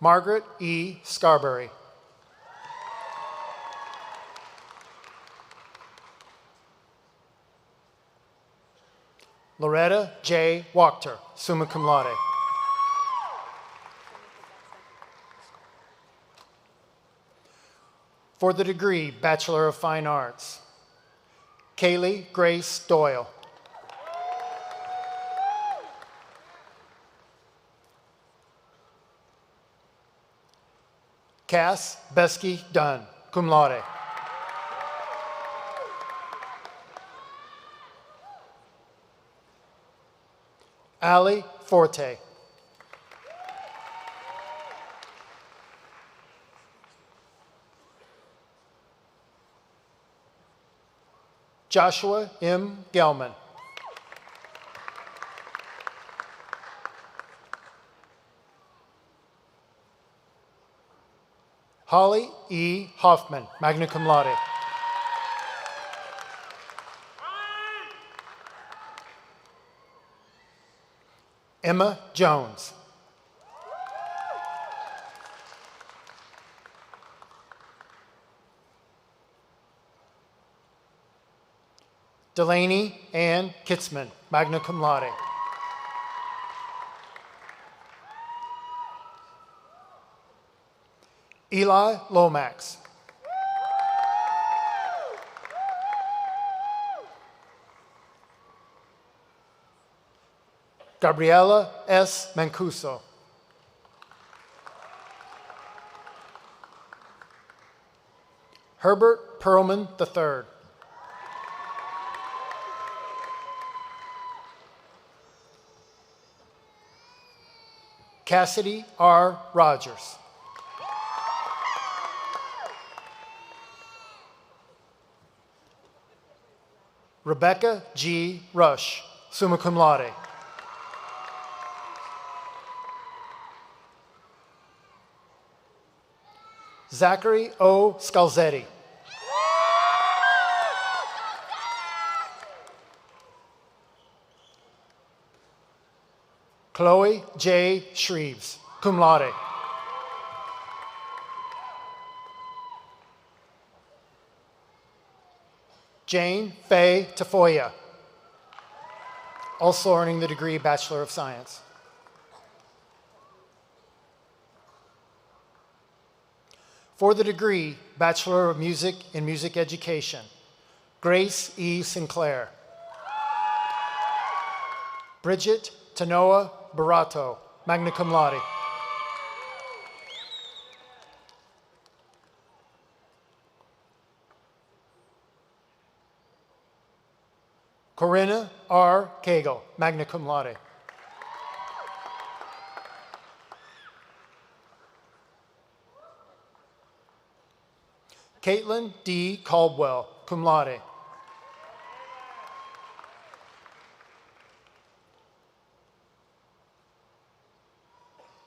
Margaret E. Scarberry. Loretta J. Wachter, summa cum laude. For the degree Bachelor of Fine Arts, Kaylee Grace Doyle. Cass Besky Dunn, cum laude. Allie Forte. Joshua M. Gelman. Holly E. Hoffman, magna cum laude. Emma Jones. Delaney Ann Kitzman, magna cum laude. Eli Lomax. Gabriela S. Mancuso. Herbert Perlman III. Cassidy R. Rogers. Rebecca G. Rush, summa cum laude. Zachary O. Scalzetti. Chloe J. Shreves, cum laude. Jane Faye Tafoya, also earning the degree Bachelor of Science. For the degree Bachelor of Music in Music Education, Grace E. Sinclair. Bridget Tanoa Barato, magna cum laude. Corinna R. Cagle, magna cum laude. Caitlin D. Caldwell, cum laude.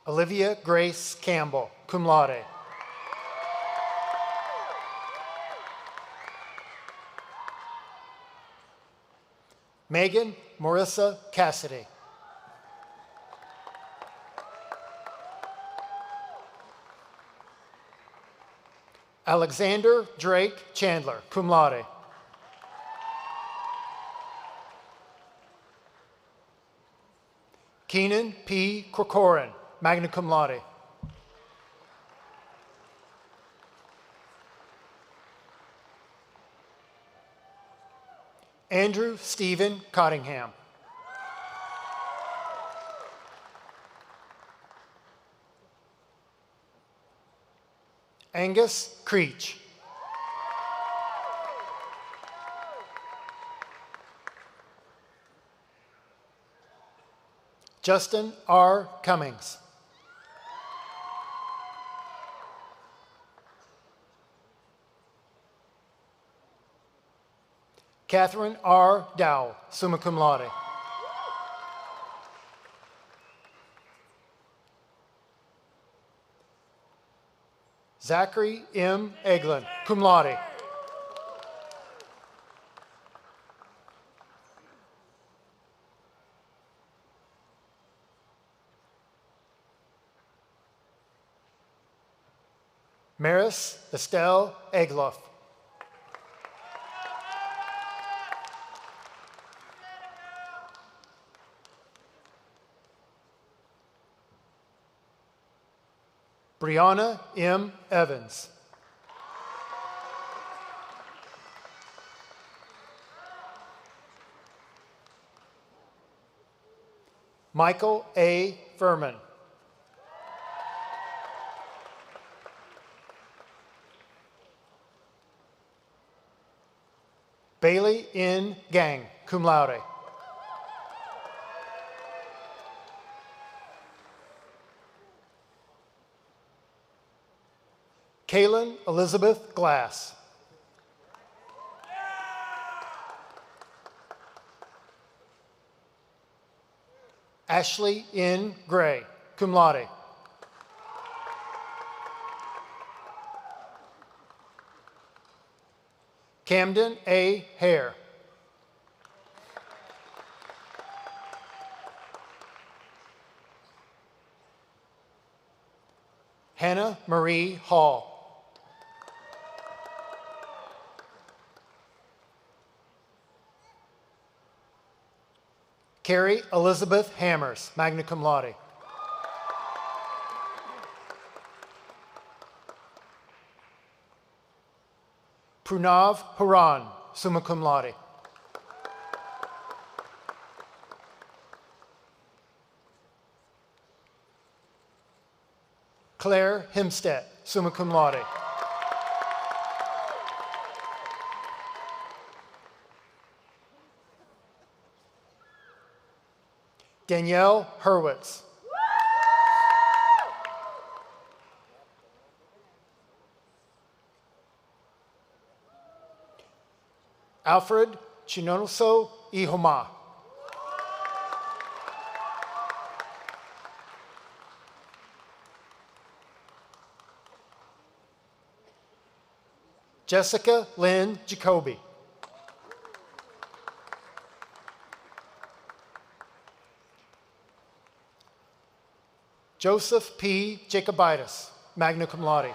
Olivia Grace Campbell, cum laude. Megan Marissa Cassidy. Alexander Drake Chandler, cum laude. Keenan P. Corcoran, magna cum laude. Andrew Stephen Cottingham. Angus Creech. Justin R. Cummings. Catherine R. Dow, summa cum laude. Zachary M. Eglin, cum laude. Maris Estelle Egloff. Brianna M. Evans. Michael A. Furman. Bailey N. Gang, cum laude. Kaylin Elizabeth Glass. Ashley N. Gray, cum laude. Camden A. Hare. Hannah Marie Hall. Carrie Elizabeth Hammers, magna cum laude. Prunav Haran, summa cum laude. Claire Himstead, summa cum laude. Danielle Hurwitz. Alfred Chinoso Ihoma. Jessica Lynn Jacoby. Joseph P. Jacobitis, magna cum laude.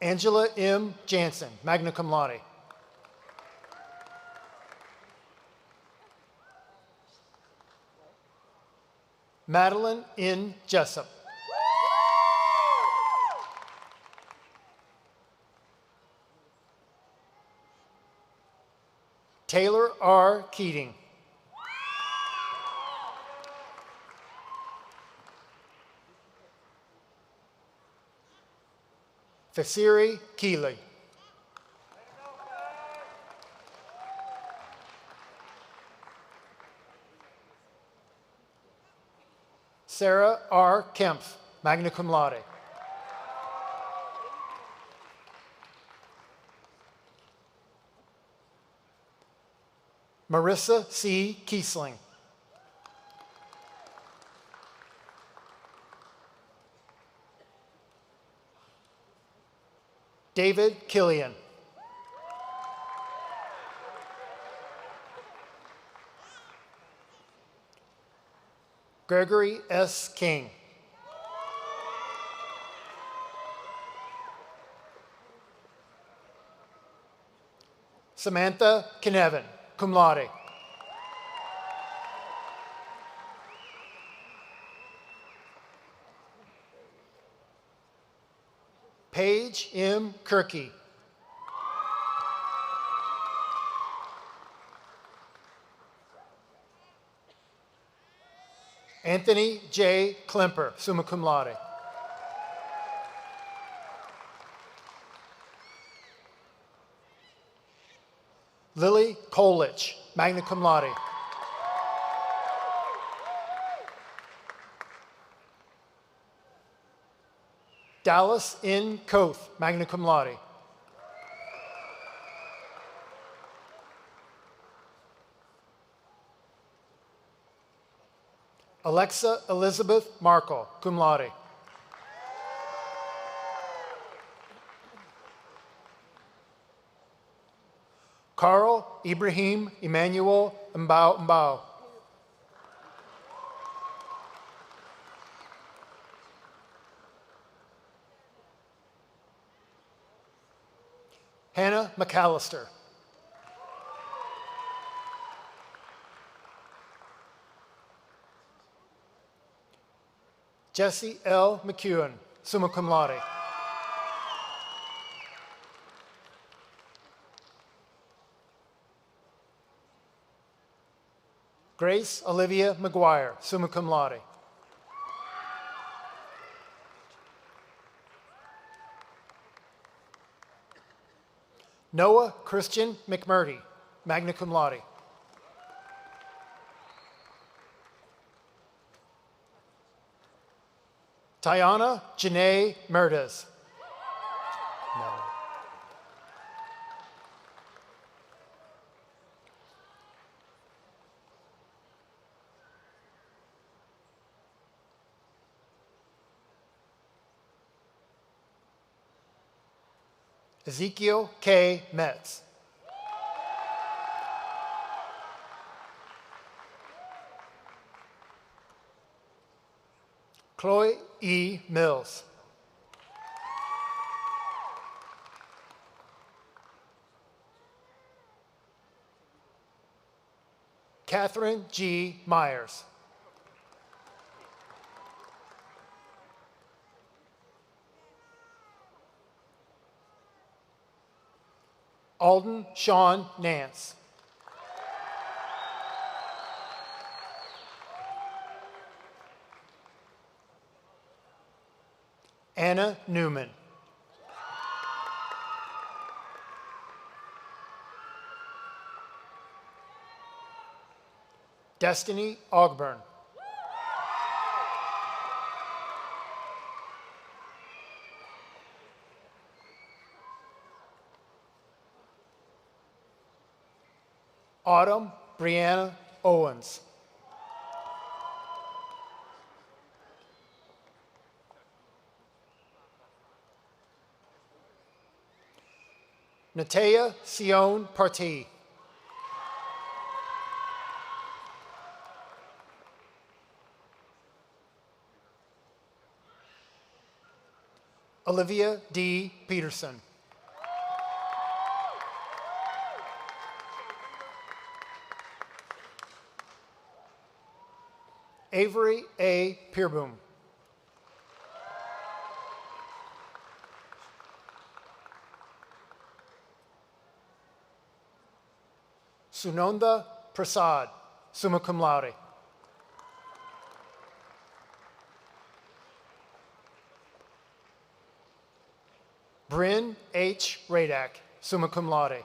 Angela M. Jansen, magna cum laude. Madeline N. Jessup. Taylor R. Keating. Fasiri Keeley. Sarah R. Kempf, magna cum laude. Marissa C. Kiesling. David Killian. Gregory S. King. Samantha Knevin, cum laude. Paige M. Kirky. Anthony J. Klemper, summa cum laude. Lily Kolich, magna cum laude. Dallas N. Koth, magna cum laude. Alexa Elizabeth Markle, cum laude. Carl Ibrahim Emmanuel Mbao Mbao. Hannah McAllister. Jesse L. McEwen, summa cum laude. Grace Olivia McGuire, summa cum laude. Noah Christian McMurdy, magna cum laude. Tiana Janae Merdes. No. Ezekiel K. Metz. Chloe E. Mills. Catherine G. Myers. Alden Sean Nance. Anna Newman. Destiny Ogburn. Autumn Brianna Owens. Natea Sion Partee. Olivia D. Peterson. Avery A. Peerboom. Sunanda Prasad, summa cum laude. Bryn H. Radak, summa cum laude.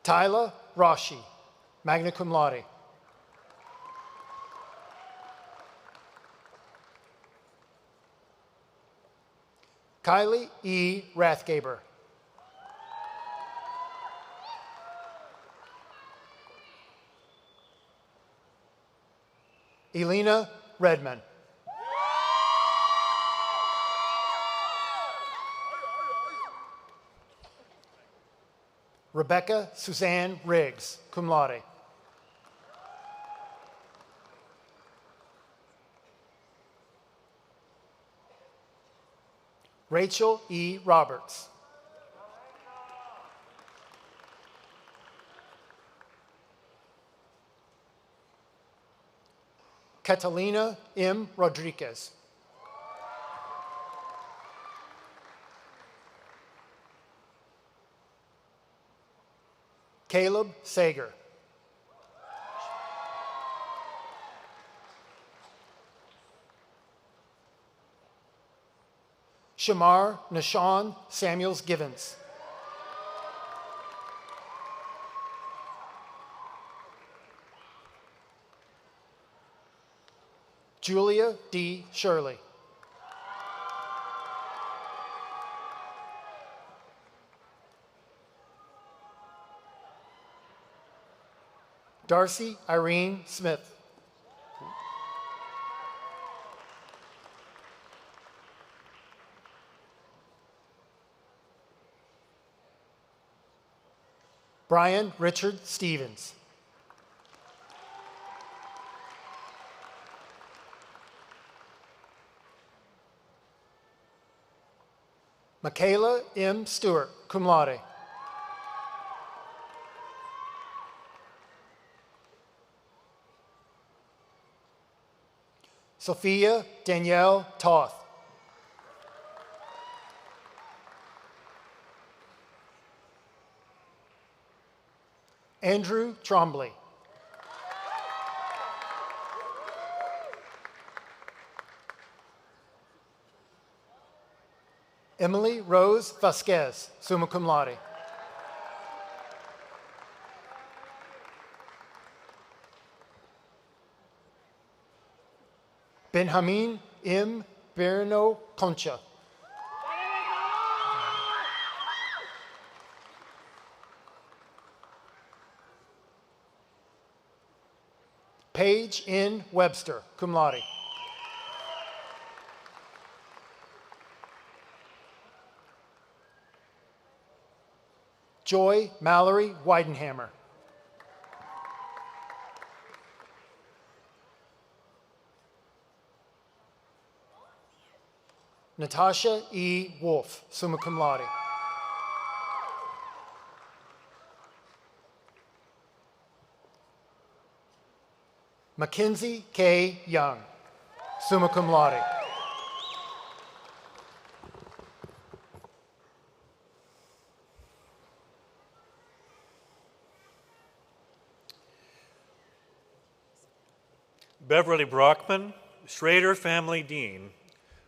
Tyla Rashi, magna cum laude. Kylie E. Rathgaber. Elena Redman. Rebecca Suzanne Riggs, cum laude. Rachel E. Roberts. Catalina M. Rodriguez. Caleb Sager. Shamar Nashawn Samuels Givens. Julia D. Shirley. Darcy Irene Smith. Brian Richard Stevens. Michaela M. Stewart, cum laude. Sophia Danielle Toth. Andrew Trombley. Emily Rose Vasquez, summa cum laude. Benjamin M. Berno Concha. Paige N. Webster, cum laude. Joy Mallory Weidenhammer. Natasha E. Wolf, summa cum laude. Mackenzie K. Young, summa cum laude. Beverly Brockman, Schrader Family Dean,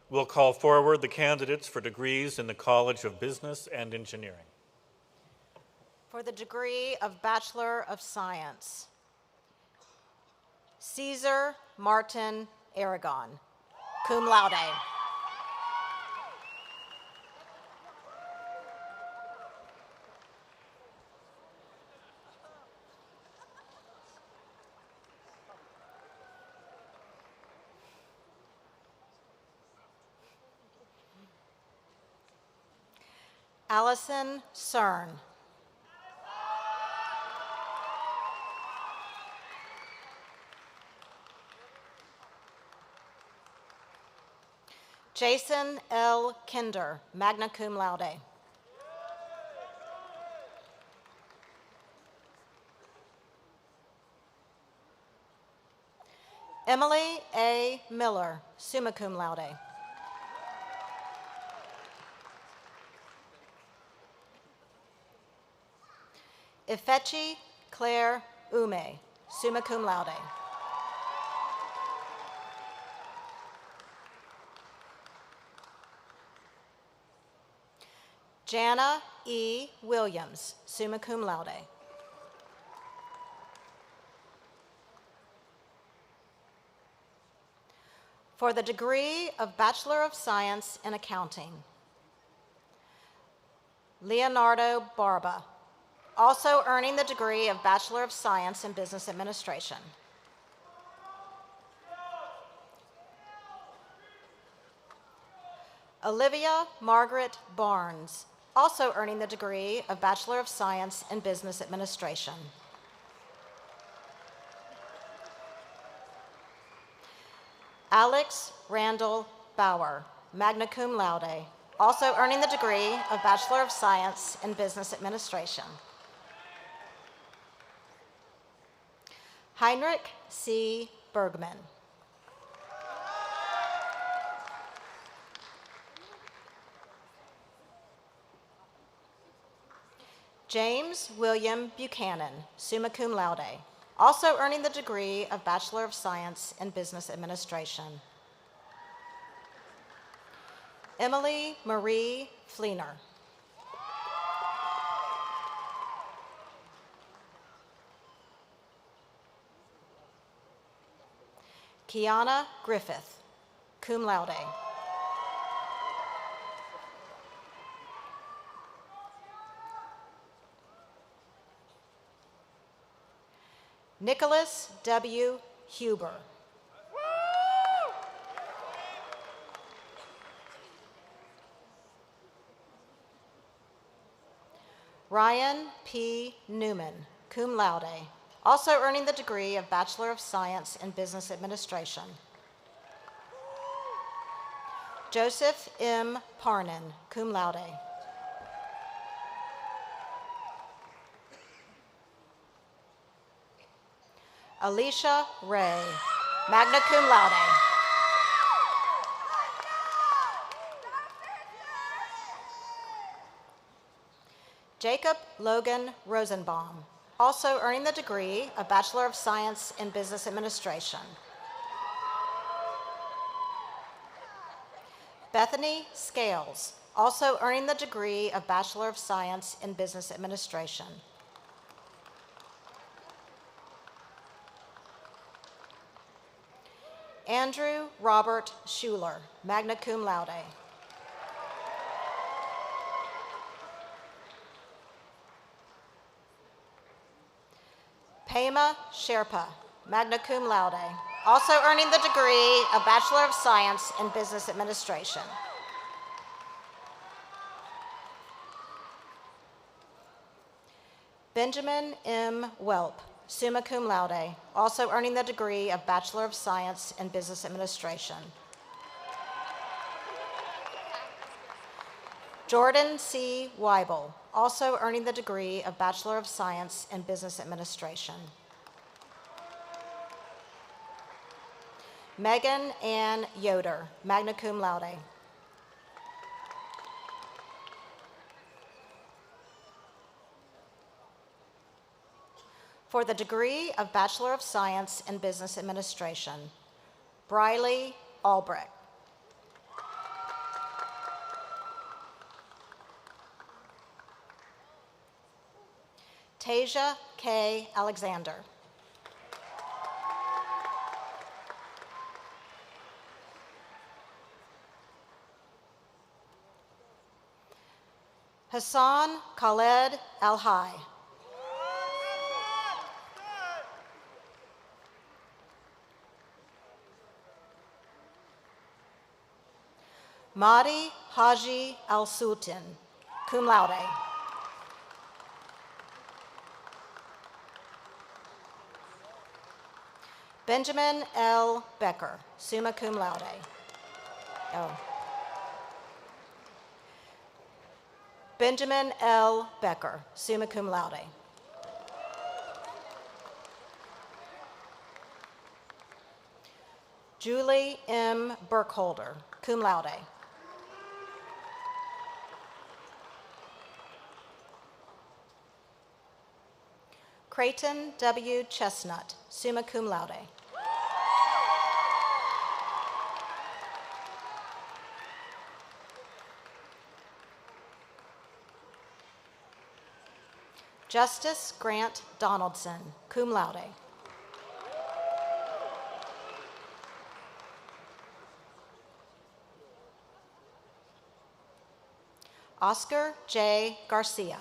will call forward the candidates for degrees in the College of Business and Engineering. For the degree of Bachelor of Science, Caesar Martin Aragon, cum laude. Allison Cern. Jason L. Kinder, magna cum laude. Emily A. Miller, summa cum laude. Ifechi Claire Ume, summa cum laude. Jana E. Williams, summa cum laude. For the degree of Bachelor of Science in Accounting, Leonardo Barba, also earning the degree of Bachelor of Science in Business Administration. Olivia Margaret Barnes, also earning the degree of Bachelor of Science in Business Administration. Alex Randall Bauer, magna cum laude, also earning the degree of Bachelor of Science in Business Administration. Heinrich C. Bergman. James William Buchanan, summa cum laude, also earning the degree of Bachelor of Science in Business Administration. Emily Marie Fleener. Kiana Griffith, cum laude. Nicholas W. Huber. Ryan P. Newman, cum laude, also earning the degree of Bachelor of Science in Business Administration. Joseph M. Parnan, cum laude. Alicia Ray, magna cum laude. Jacob Logan Rosenbaum, also earning the degree of Bachelor of Science in Business Administration. Bethany Scales, also earning the degree of Bachelor of Science in Business Administration. Andrew Robert Schuler, magna cum laude. Pema Sherpa, magna cum laude, also earning the degree of Bachelor of Science in Business Administration. Benjamin M. Welp, summa cum laude, also earning the degree of Bachelor of Science in Business Administration. Jordan C. Weibel, also earning the degree of Bachelor of Science in Business Administration. Megan Ann Yoder, magna cum laude. For the degree of Bachelor of Science in Business Administration, Briley Albrecht. Tasia K. Alexander. Hassan Khaled Al-Hai. Mahdi Haji Al-Sultan, cum laude. Benjamin L. Becker, summa cum laude. Oh. Benjamin L. Becker, summa cum laude. Julie M. Burkholder, cum laude. Creighton W. Chestnut, summa cum laude. Justice Grant Donaldson, cum laude. Oscar J. Garcia.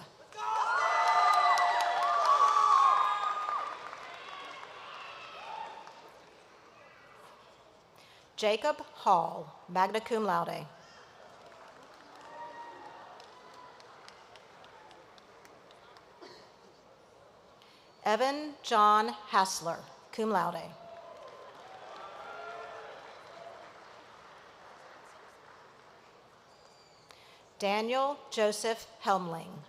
Jacob Hall, magna cum laude. Evan John Hassler, cum laude. Daniel Joseph Helmling.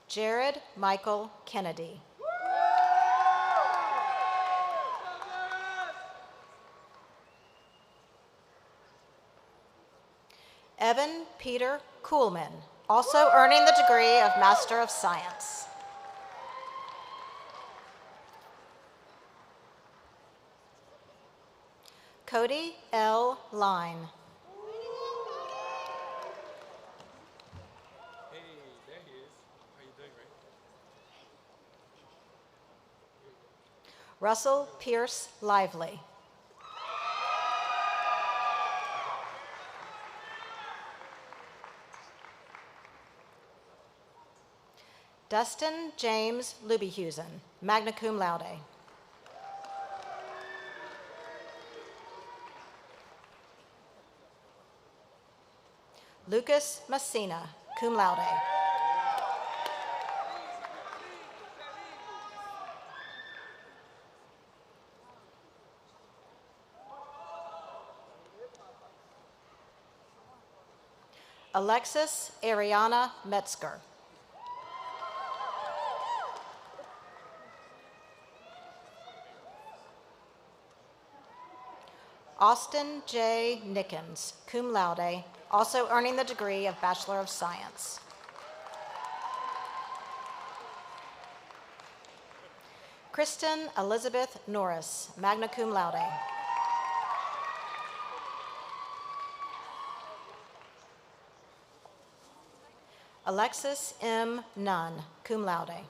Jared Michael Kennedy. Evan Peter Kuhlman, also earning the degree of Master of Science. Cody L. Line. Hey, there he is. How you doing, Ray? Russell Pierce Lively. Dustin James Lubyhusen, magna cum laude. Lucas Messina, cum laude. Alexis Ariana Metzger. Austin J. Nickens, cum laude, also earning the degree of Bachelor of Science. Kristen Elizabeth Norris, magna cum laude. Alexis M. Nunn, cum laude.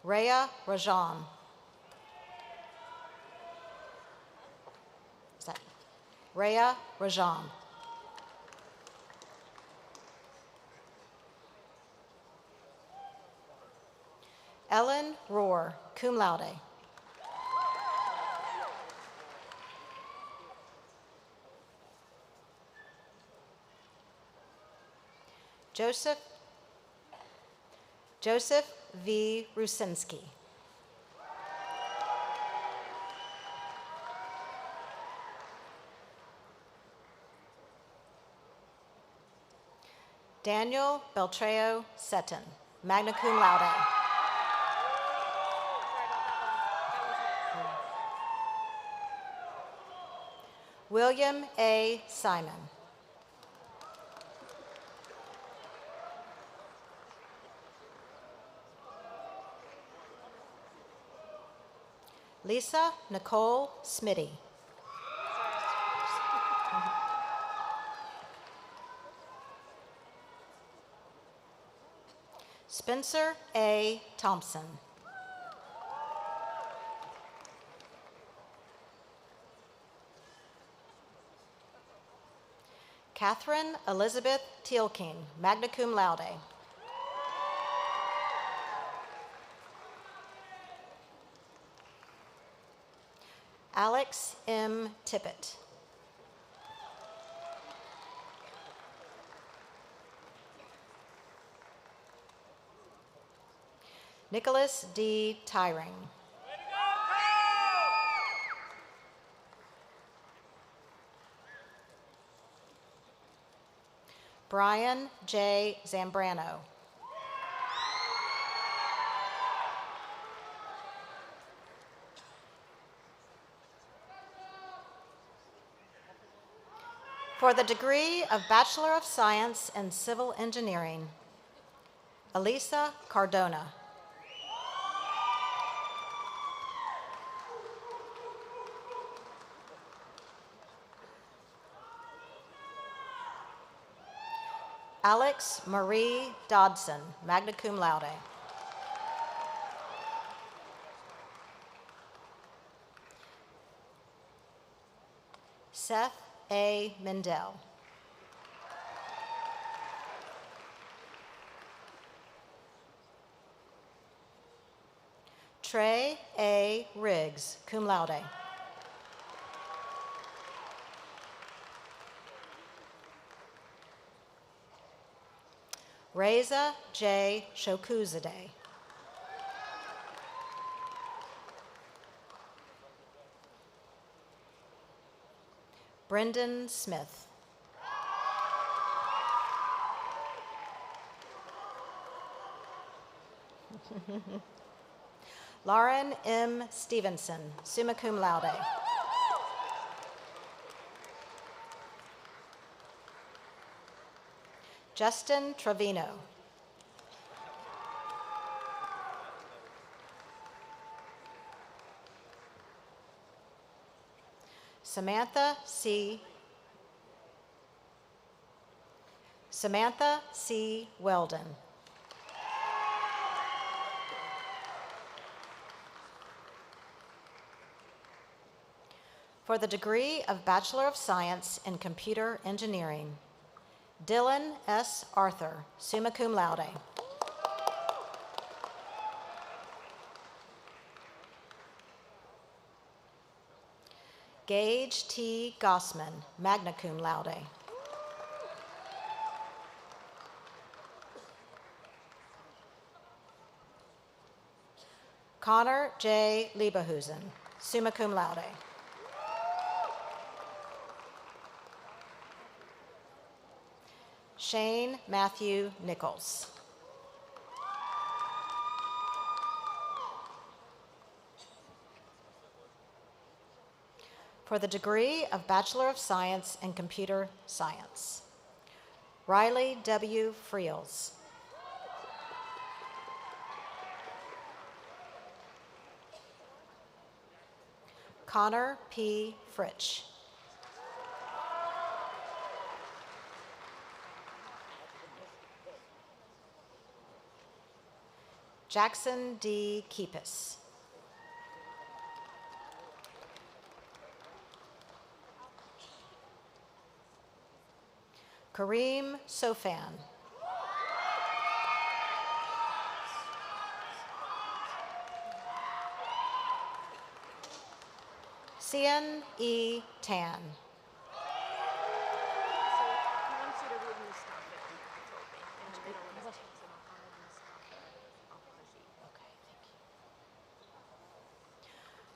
Rhea Rajan. Is that Rhea Rajan? Ellen Rohr, cum laude. Joseph V. Rusinski. Daniel Beltreo Seton, magna cum laude. William A. Simon. Lisa Nicole Smitty. Spencer A. Thompson. Catherine Elizabeth Tealking, magna cum laude. Alex M. Tippett. Nicholas D. Tyring. Brian J. Zambrano. For the degree of Bachelor of Science in Civil Engineering, Elisa Cardona. Alex Marie Dodson, magna cum laude. Seth A. Mendel. Trey A. Riggs, cum laude. Reza J. Shokuzadeh. Brendan Smith. Lauren M. Stevenson, summa cum laude. Justin Trevino. Samantha C. Weldon. For the degree of Bachelor of Science in Computer Engineering, Dylan S. Arthur, summa cum laude. Gage T. Gossman, magna cum laude. Connor J. Liebehusen, summa cum laude. Shane Matthew Nichols. For the degree of Bachelor of Science in Computer Science, Riley W. Friels. Connor P. Fritsch. Jackson D. Keepis. Kareem Sofan. Cian E. Tan.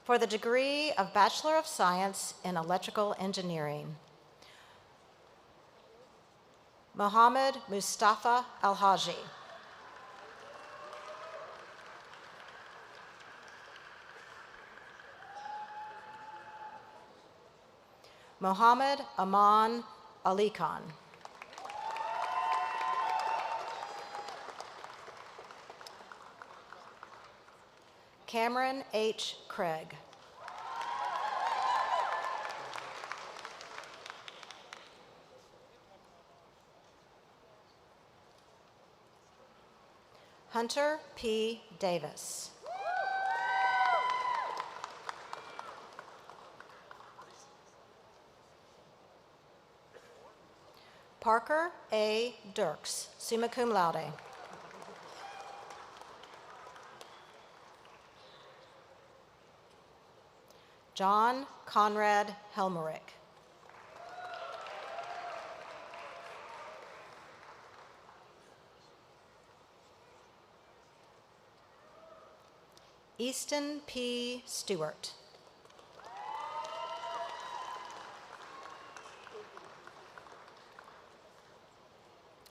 For the degree of Bachelor of Science in Electrical Engineering, Mohammed Mustafa Al-Haji. Mohammed Ahman Alikhan. Cameron H. Craig. Hunter P. Davis. Parker A. Dirks, summa cum laude. John Conrad Helmerich. Easton P. Stewart.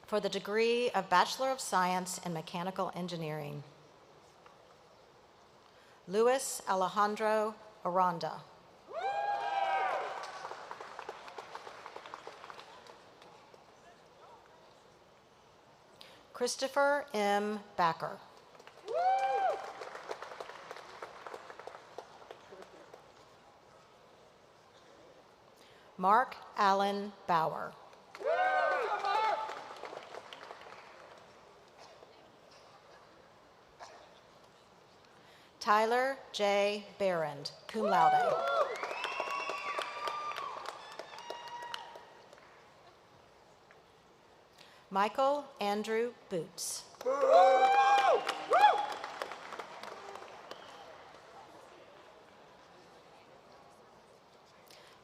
For the degree of Bachelor of Science in Mechanical Engineering, Luis Alejandro Aranda. Christopher M. Backer. Mark Allen Bauer. Tyler J. Barrand, cum laude. Michael Andrew Boots.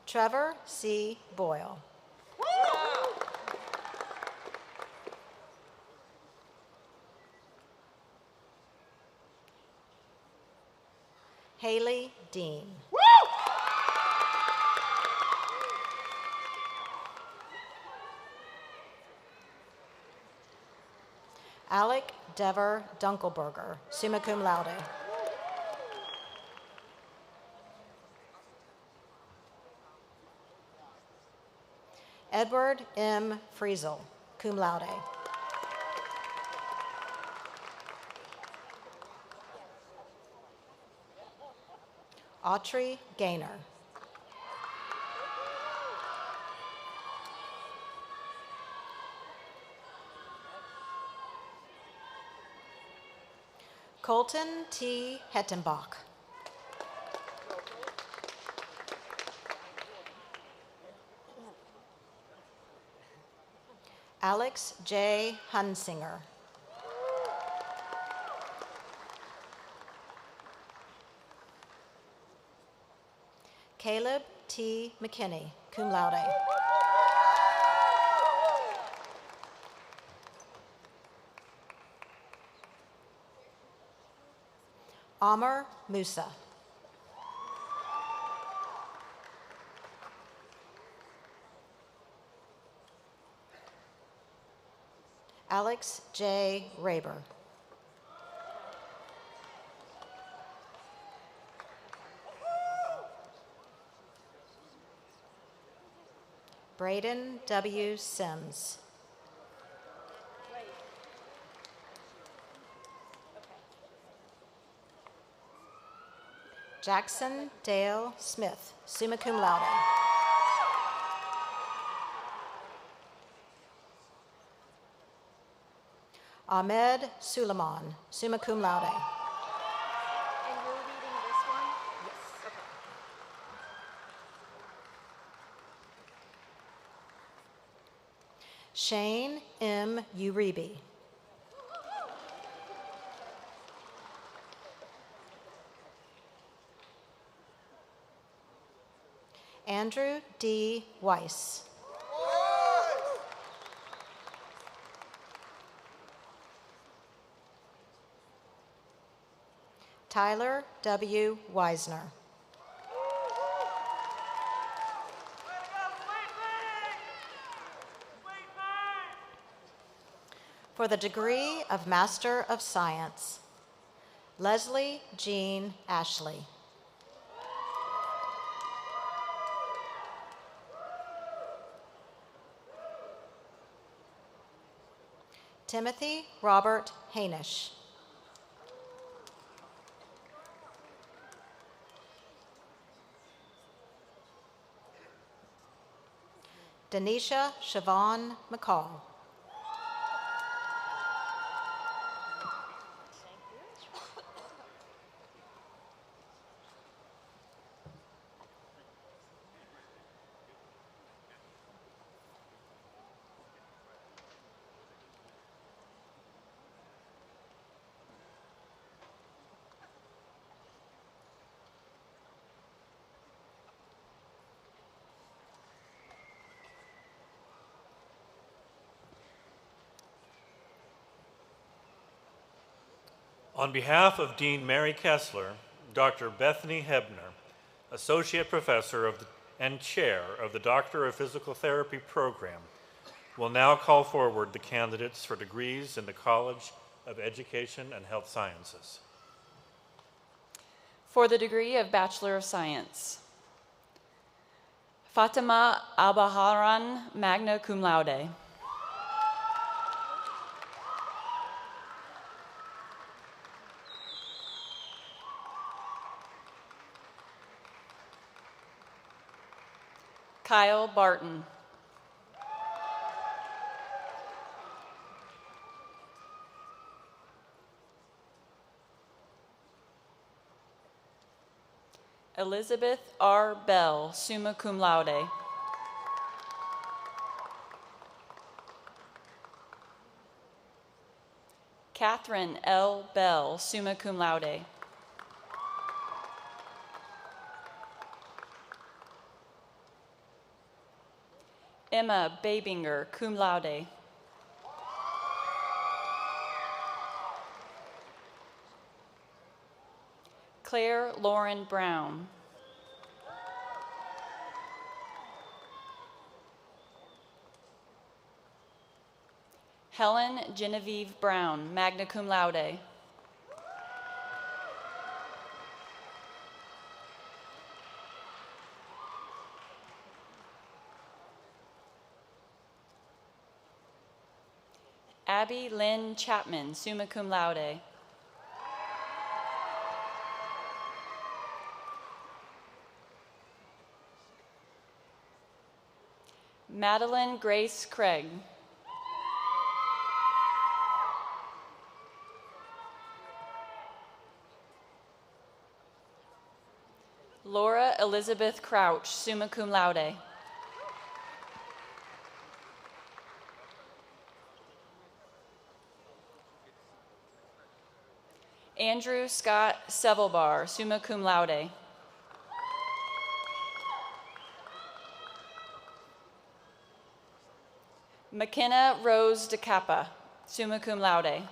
Trevor C. Boyle. Haley Dean. Alec Dever Dunkelberger, summa cum laude. Edward M. Friesel, cum laude. Autry Gaynor. Colton T. Hettenbach. Alex J. Hunsinger. Caleb T. McKinney, cum laude. Amr Musa. Alex J. Raber. Braden W. Sims. Jackson Dale Smith, summa cum laude. Ahmed Suleiman, summa cum laude. And you're reading this one? Yes. Okay. Shane M. Uribe. Andrew D. Weiss. Tyler W. Weisner. For the degree of Master of Science, Leslie Jean Ashley. Timothy Robert Hainish. Denisha Siobhan McCall. On behalf of Dean Mary Kessler, Dr. Bethany Hebner, Associate Professor and Chair of the Doctor of Physical Therapy program, will now call forward the candidates for degrees in the College of Education and Health Sciences. For the degree of Bachelor of Science, Fatima Abaharan, magna cum laude. Kyle Barton. Elizabeth R. Bell, summa cum laude. Catherine L. Bell, summa cum laude. Emma Babinger, cum laude. Claire Lauren Brown. Helen Genevieve Brown, magna cum laude. Abby Lynn Chapman, summa cum laude. Madeline Grace Craig. Laura Elizabeth Crouch, summa cum laude. Andrew Scott Sevelbar, summa cum laude. McKenna Rose DeCappa, summa cum laude.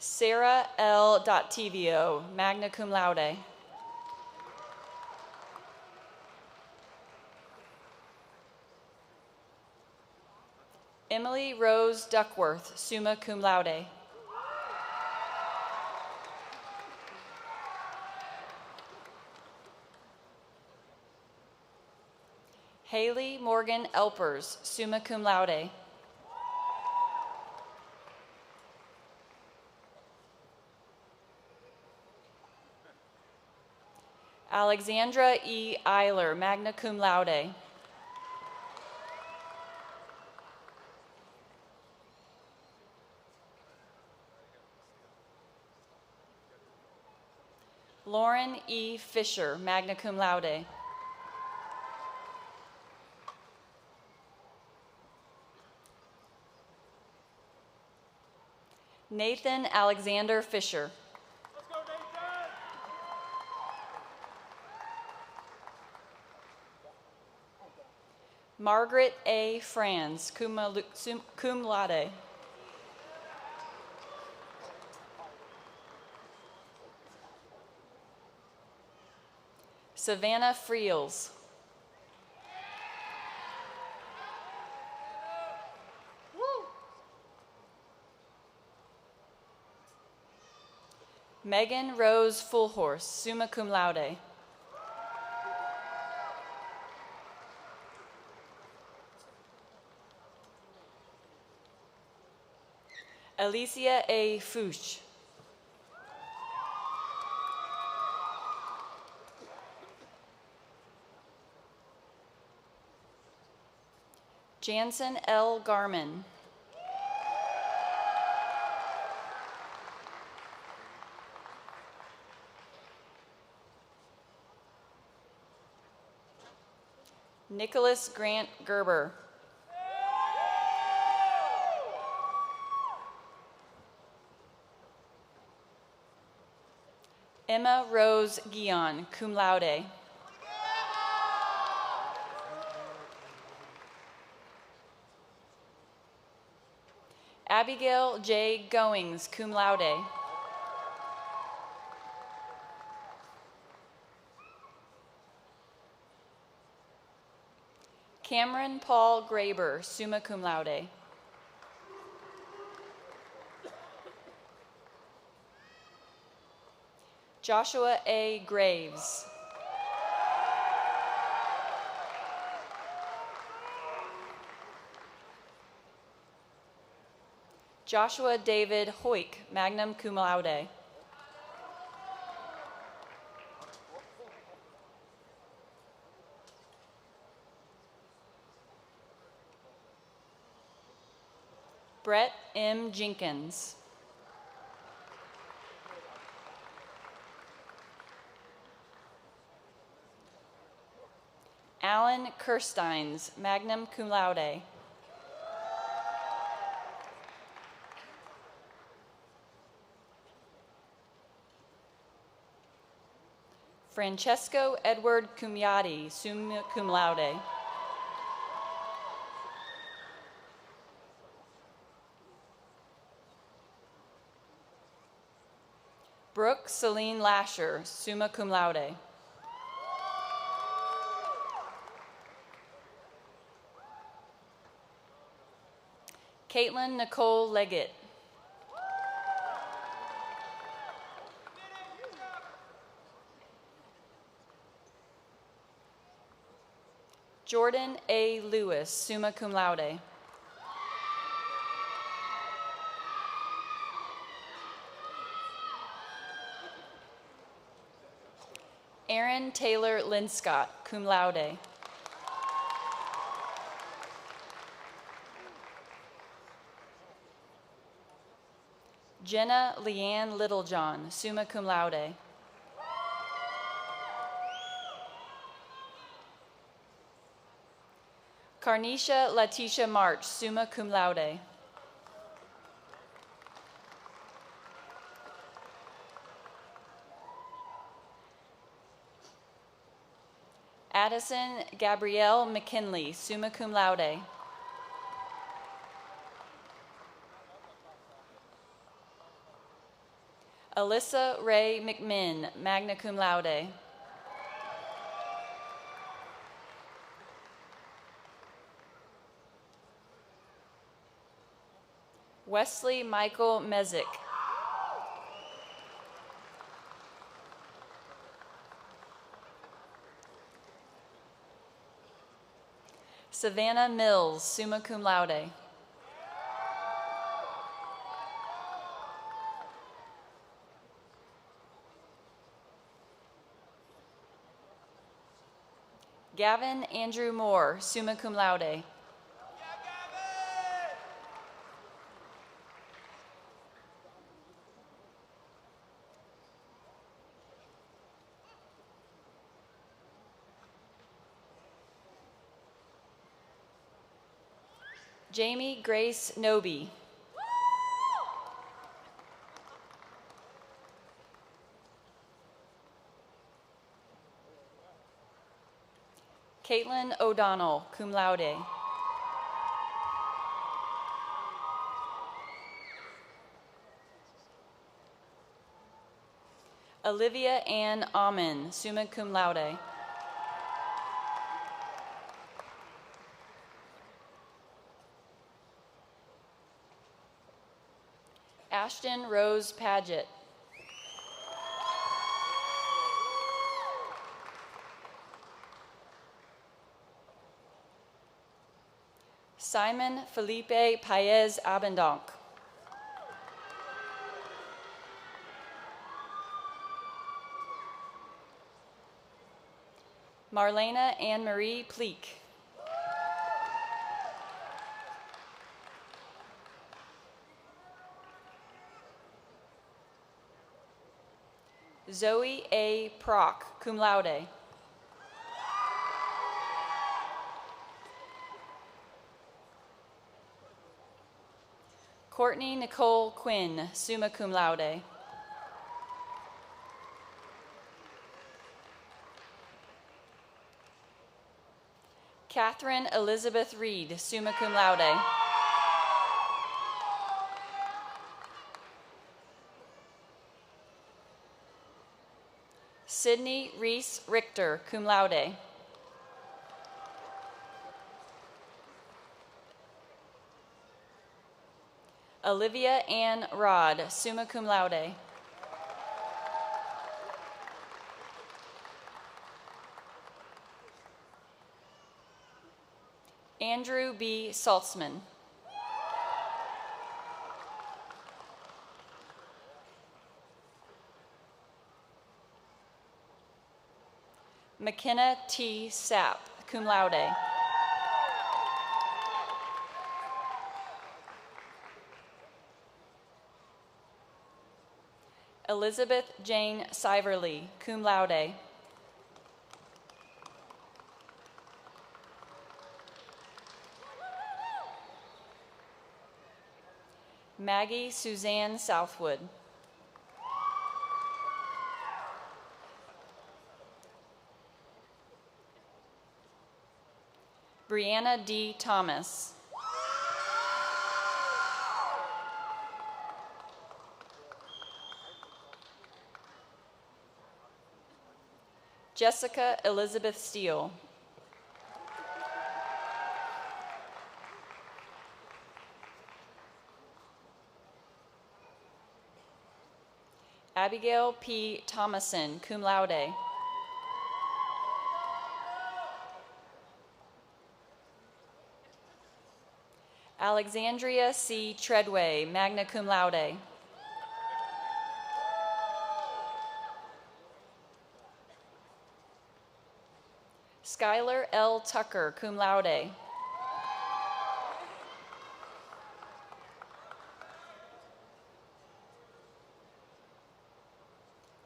Sarah L. Tivio, magna cum laude. Emily Rose Duckworth, summa cum laude. Haley Morgan Elpers, summa cum laude. Alexandra E. Eiler, magna cum laude. Lauren E. Fisher, magna cum laude. Nathan Alexander Fisher. Let's go, Nathan! Margaret A. Franz, cum laude. Savannah Friels. Megan Rose Fullhorse, summa cum laude. Alicia A. Fuchs. Jansen L. Garman. Nicholas Grant Gerber. Emma Rose Guion, cum laude. Abigail J. Goings, cum laude. Cameron Paul Graber, summa cum laude. Joshua A. Graves. Joshua David Hoyk, magna cum laude. Brett M. Jenkins. Alan Kirsteins, magna cum laude. Francesco Edward Cumiati, summa cum laude. Brooke Celine Lasher, summa cum laude. Caitlin Nicole Leggett. Jordan A. Lewis, summa cum laude. Aaron Taylor Linscott, cum laude. Jenna Leanne Littlejohn, summa cum laude. Carnisha Letitia March, summa cum laude. Addison Gabrielle McKinley, summa cum laude. Alyssa Ray McMinn, magna cum laude. Wesley Michael Mezick. Savannah Mills, summa cum laude. Gavin Andrew Moore, summa cum laude. Jamie Grace Noby. Caitlin O'Donnell, cum laude. Olivia Ann Ahman, summa cum laude. Ashton Rose Paget. Simon Felipe Paez Abendonk. Marlena Anne-Marie Pleek. Zoe A. Prock, cum laude. Courtney Nicole Quinn, summa cum laude. Catherine Elizabeth Reed, summa cum laude. Sydney Reese Richter, cum laude. Olivia Ann Rod, summa cum laude. Andrew B. Saltzman. McKenna T. Sapp, cum laude. Elizabeth Jane Siverly, cum laude. Maggie Suzanne Southwood. Brianna D. Thomas. Jessica Elizabeth Steele. Abigail P. Thomason, cum laude. Alexandria C. Treadway, magna cum laude. Skylar L. Tucker, cum laude.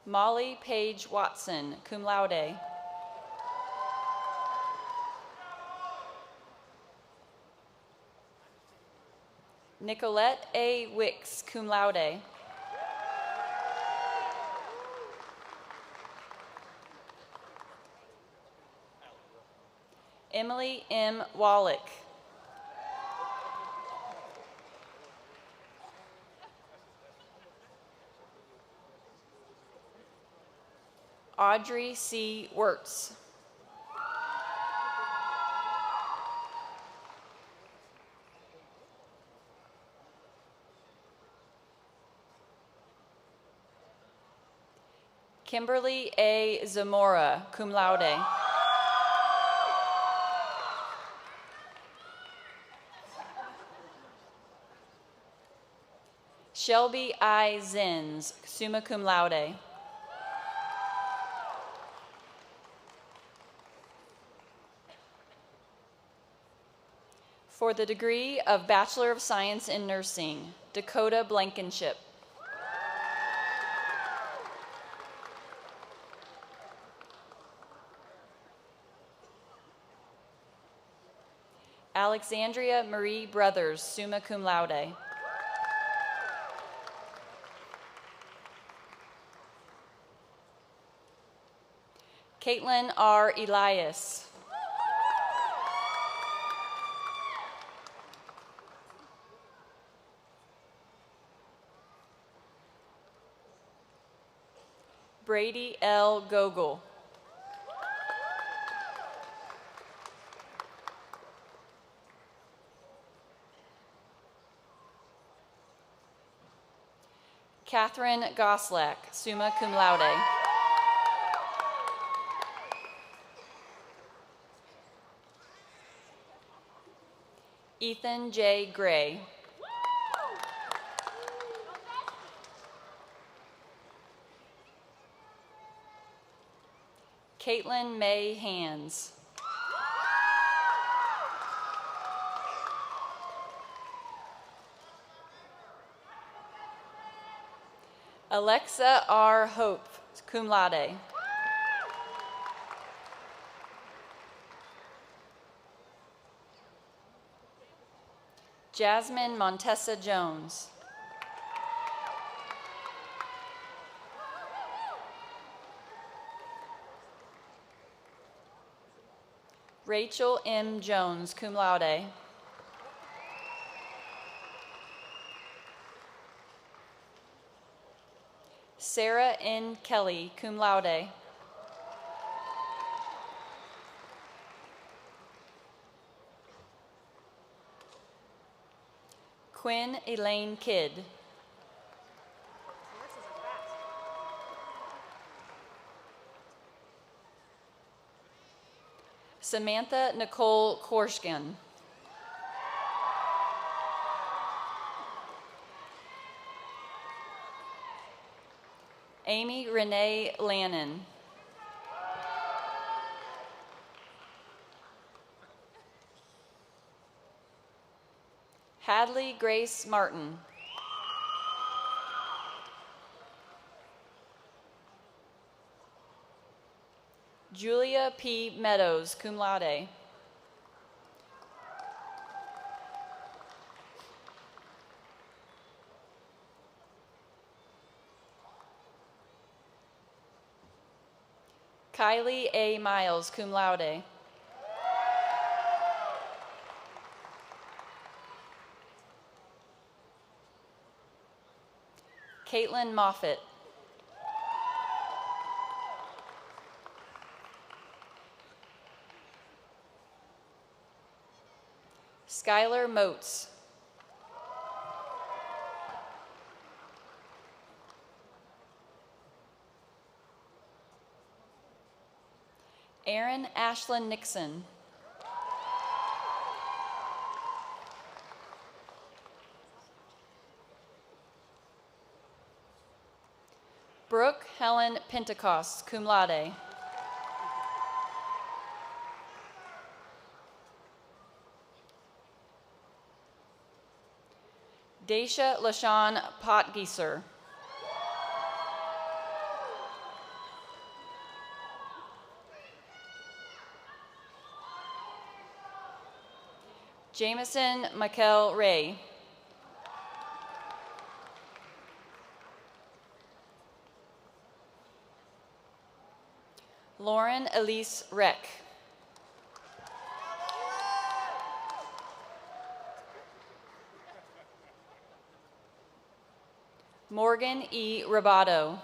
Molly Page Watson, cum laude. Nicolette A. Wicks, cum laude. Emily M. Wallach. Audrey C. Wirtz. Kimberly A. Zamora, cum laude. Shelby I. Zins, summa cum laude. For the degree of Bachelor of Science in Nursing, Dakota Blankenship. Alexandria Marie Brothers, summa cum laude. Caitlin R. Elias. Brady L. Gogol. Catherine Goslak, summa cum laude. Ethan J. Gray. Caitlin May Hands. Alexa R. Hope, cum laude. Jasmine Montessa Jones. Rachel M. Jones, cum laude. Sarah N. Kelly, cum laude. Quinn Elaine Kidd. Samantha Nicole Korshkin. Amy Renee Lannon. Hadley Grace Martin. Julia P. Meadows, cum laude. Kylie A. Miles, cum laude. Caitlin Moffitt. Skylar Moats. Aaron Ashlyn Nixon. Brooke Helen Pentecost, cum laude. Daisha LaShawn Potgieser. Jameson Michael Ray. Lauren Elise Reck. Morgan E. Robato.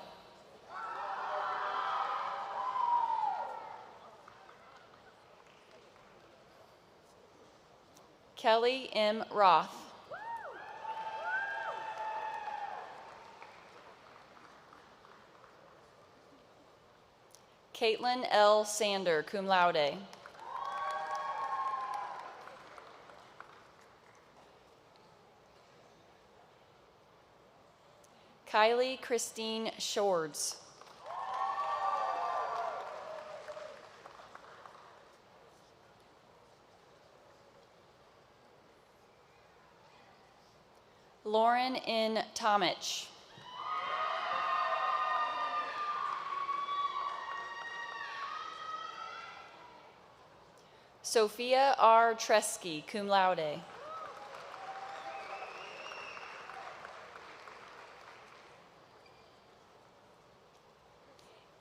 Kelly M. Roth. Caitlin L. Sander, cum laude. Kylie Christine Shords. Lauren N. Tomich. Sophia R. Tresky, cum laude.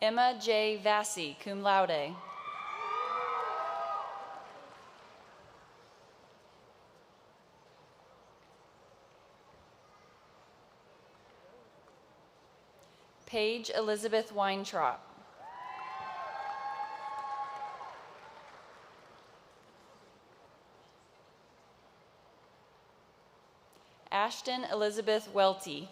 Emma J. Vassie, cum laude. Paige Elizabeth Weintraub. Ashton Elizabeth Welty.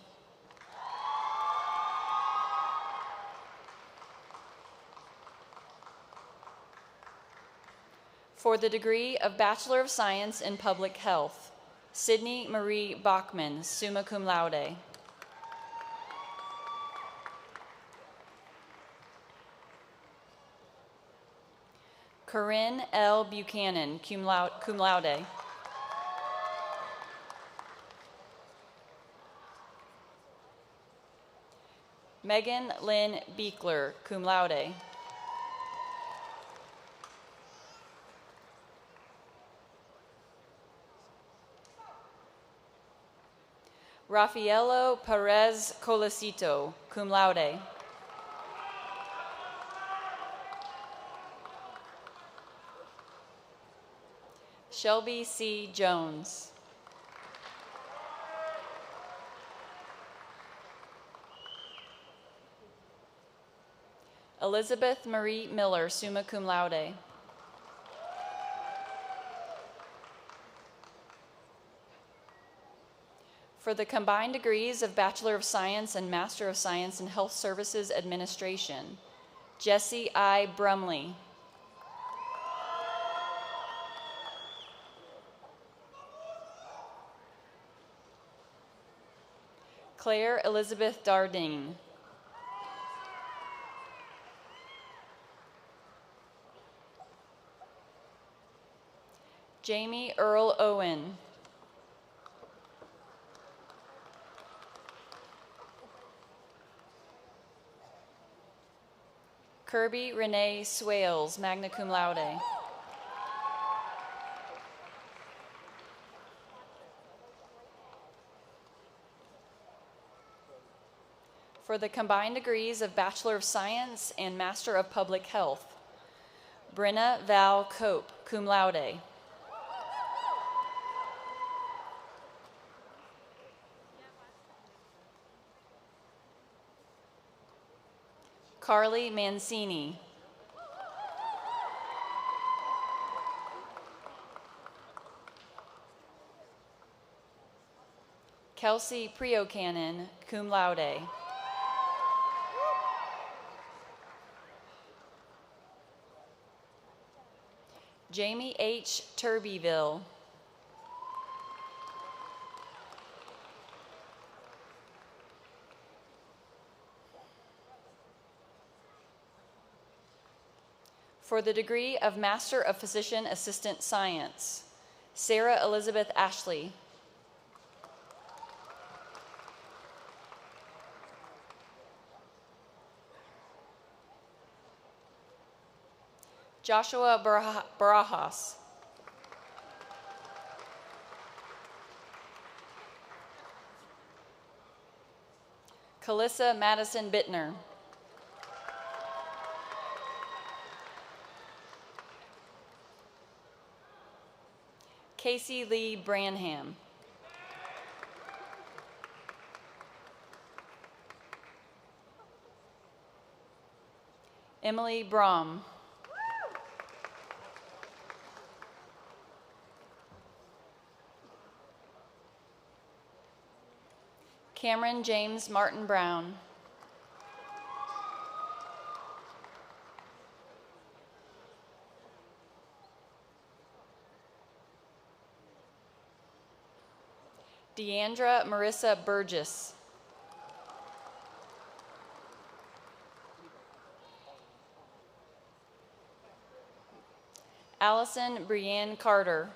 For the degree of Bachelor of Science in Public Health, Sydney Marie Bachman, summa cum laude. Corinne L. Buchanan, cum laude. Megan Lynn Beekler, cum laude. Rafaelo Perez Colasito, cum laude. Shelby C. Jones. Elizabeth Marie Miller, summa cum laude. For the combined degrees of Bachelor of Science and Master of Science in Health Services Administration, Jesse I. Brumley. Claire Elizabeth Dardine. Jamie Earl Owen. Kirby Renee Swales, magna cum laude. For the combined degrees of Bachelor of Science and Master of Public Health, Brenna Val Cope, cum laude. Carly Mancini. Kelsey Priocannon, cum laude. Jamie H. Turbyville. For the degree of Master of Physician Assistant Science, Sarah Elizabeth Ashley. Joshua Barajas. Kalissa Madison Bittner. Casey Lee Branham. Emily Brom. Cameron James Martin Brown. Deandra Marissa Burgess. Allison Brienne Carter.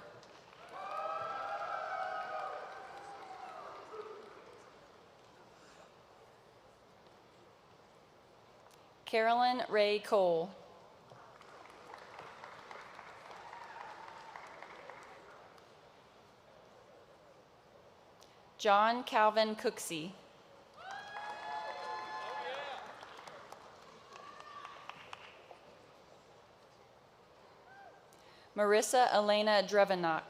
Carolyn Ray Cole. John Calvin Cooksey. Marissa Elena Drevenach.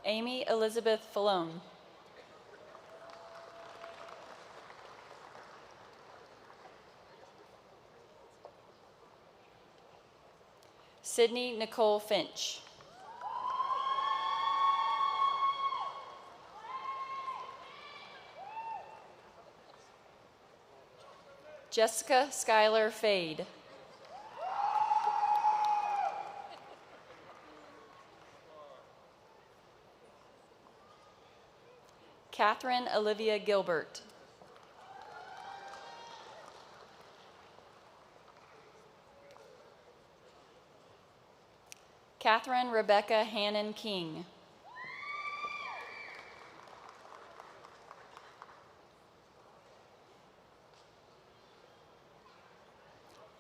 Amy Elizabeth Falone. Sydney Nicole Finch. Jessica Schuyler Fade. Catherine Olivia Gilbert. Catherine Rebecca Hannon King.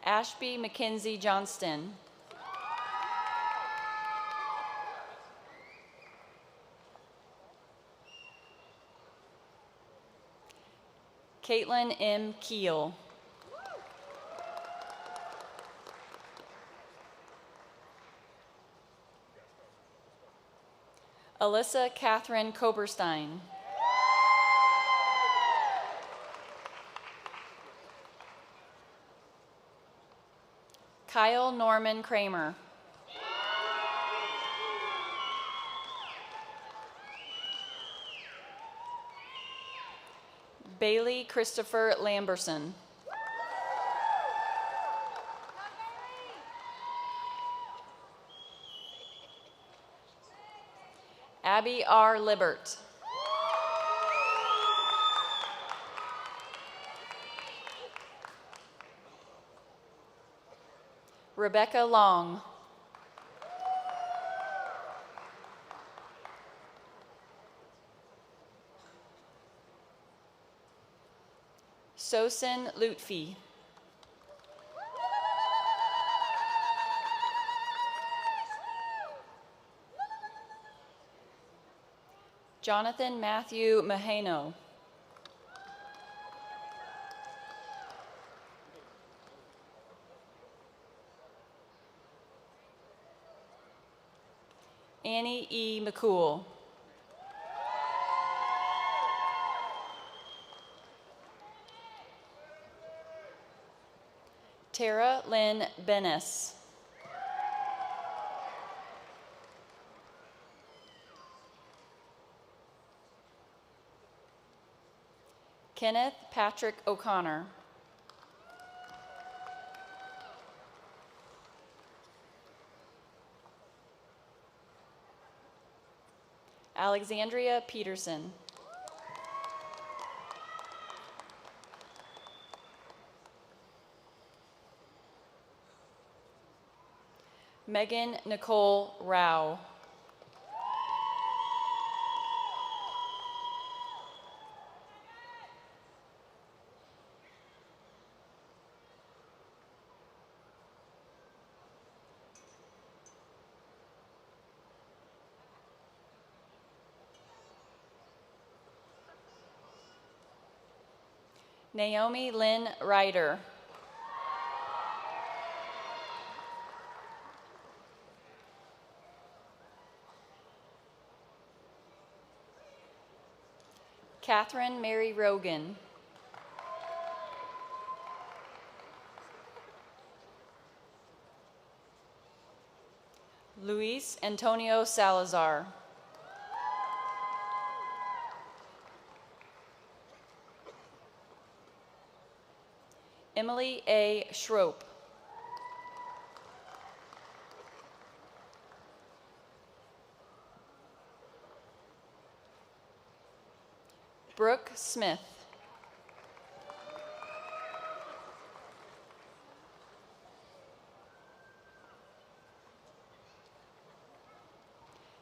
Ashby Mackenzie Johnston. Caitlin M. Keel. Alyssa Catherine Koberstein. Kyle Norman Kramer. Bailey Christopher Lamberson. Abby R. Libert. Rebecca Long. Sosin Lutfi. Jonathan Matthew Mahano. Annie E. McCool. Tara Lynn Bennis. Kenneth Patrick O'Connor. Alexandria Peterson. Megan Nicole Rao. Naomi Lynn Ryder. Catherine Mary Rogan. Luis Antonio Salazar. Emily A. Schroep. Brooke Smith.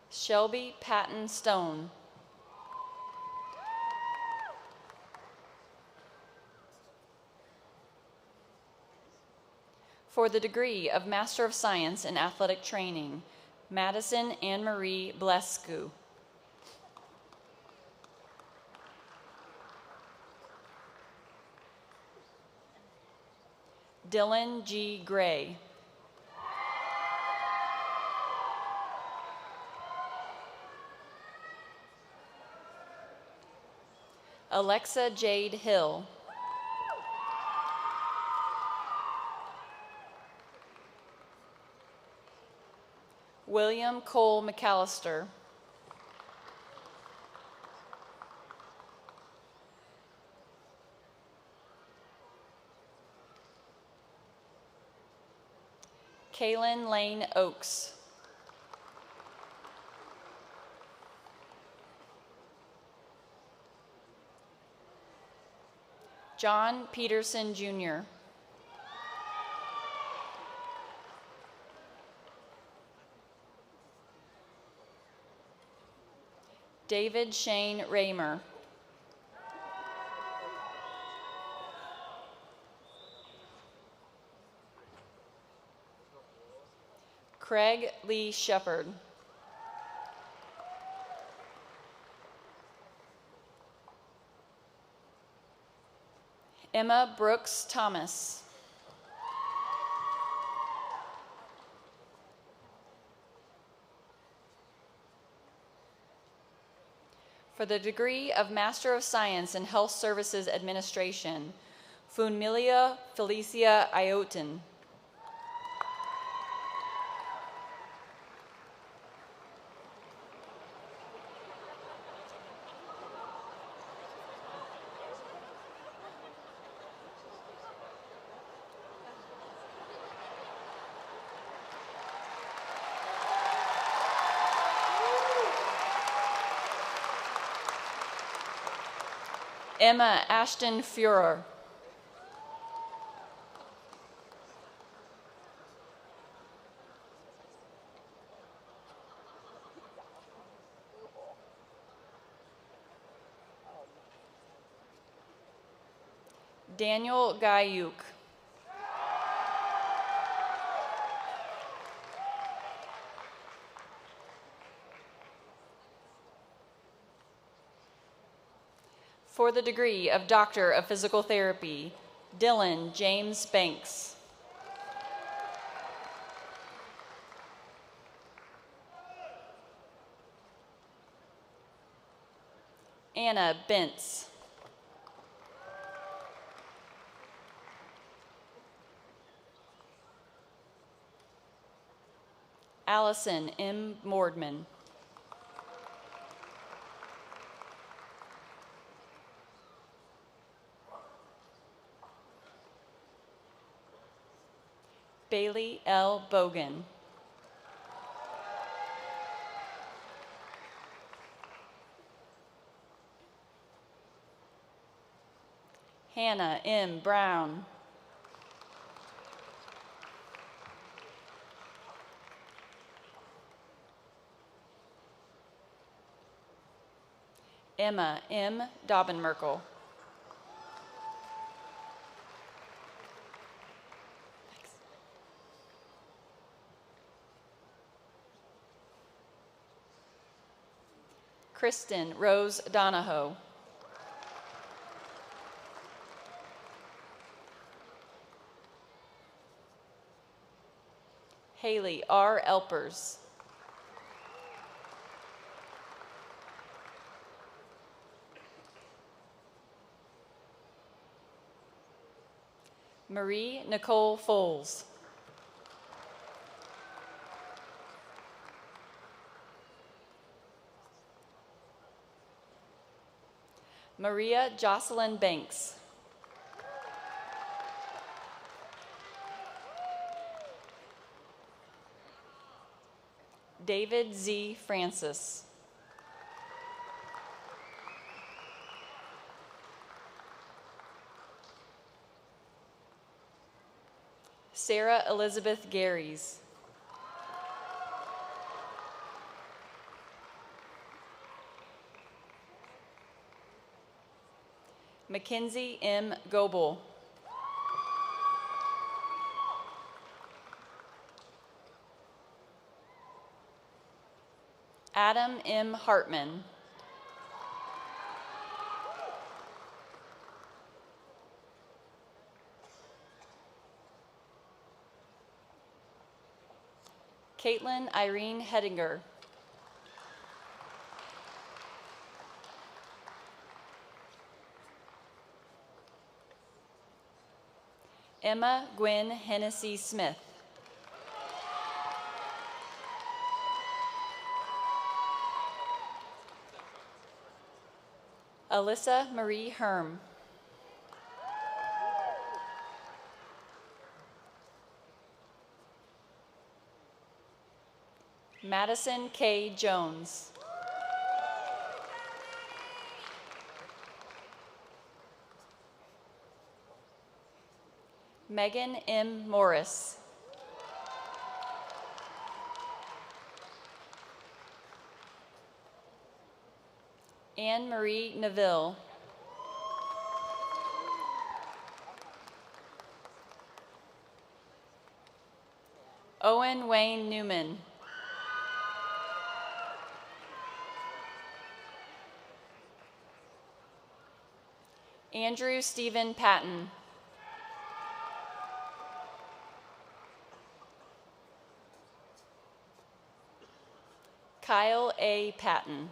Shelby Patton Stone. For the degree of Master of Science in Athletic Training, Madison Anne Marie Blescu. Dylan G. Gray. Alexa Jade Hill. William Cole McAllister. Kaylin Lane Oakes. John Peterson, Jr. David Shane Raymer. Craig Lee Shepard. Emma Brooks Thomas. For the degree of Master of Science in Health Services Administration, Funmilia Felicia Iotin. Emma Ashton Fuhrer. Daniel Guyuk. For the degree of Doctor of Physical Therapy, Dylan James Banks. Anna Bentz. Allison M. Mordman. Bailey L. Bogan. Hannah M. Brown. Emma M. Daubenmerkel. Kristen Rose Donahoe. Haley R. Elpers. Marie Nicole Foles. Maria Jocelyn Banks. David Z. Francis. Sarah Elizabeth Garys. Mackenzie M. Goebel. Adam M. Hartman. Caitlin Irene Hedinger. Emma Gwen Hennessy Smith. Alyssa Marie Herm. Madison K. Jones. Megan M. Morris. Anne Marie Neville. Owen Wayne Newman. Andrew Stephen Patton. Kyle A. Patton.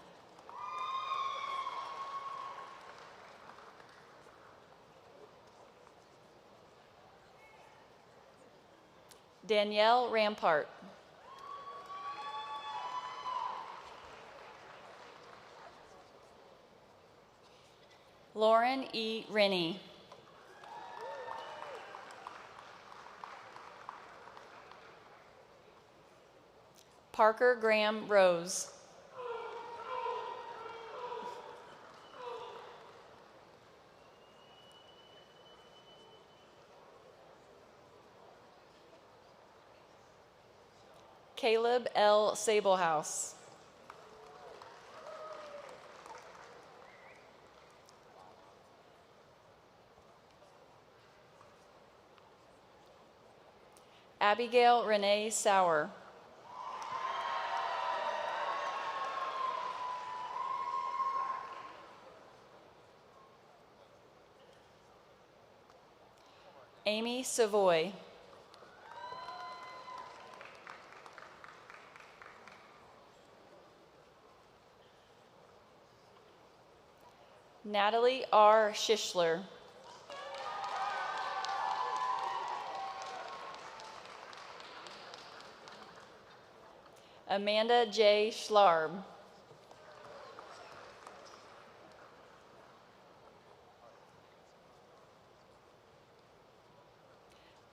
Danielle Rampart. Lauren E. Rennie. Parker Graham Rose. Caleb L. Sablehouse. Abigail Renee Sauer. Amy Savoy. Natalie R. Schischler. Amanda J. Schlarb.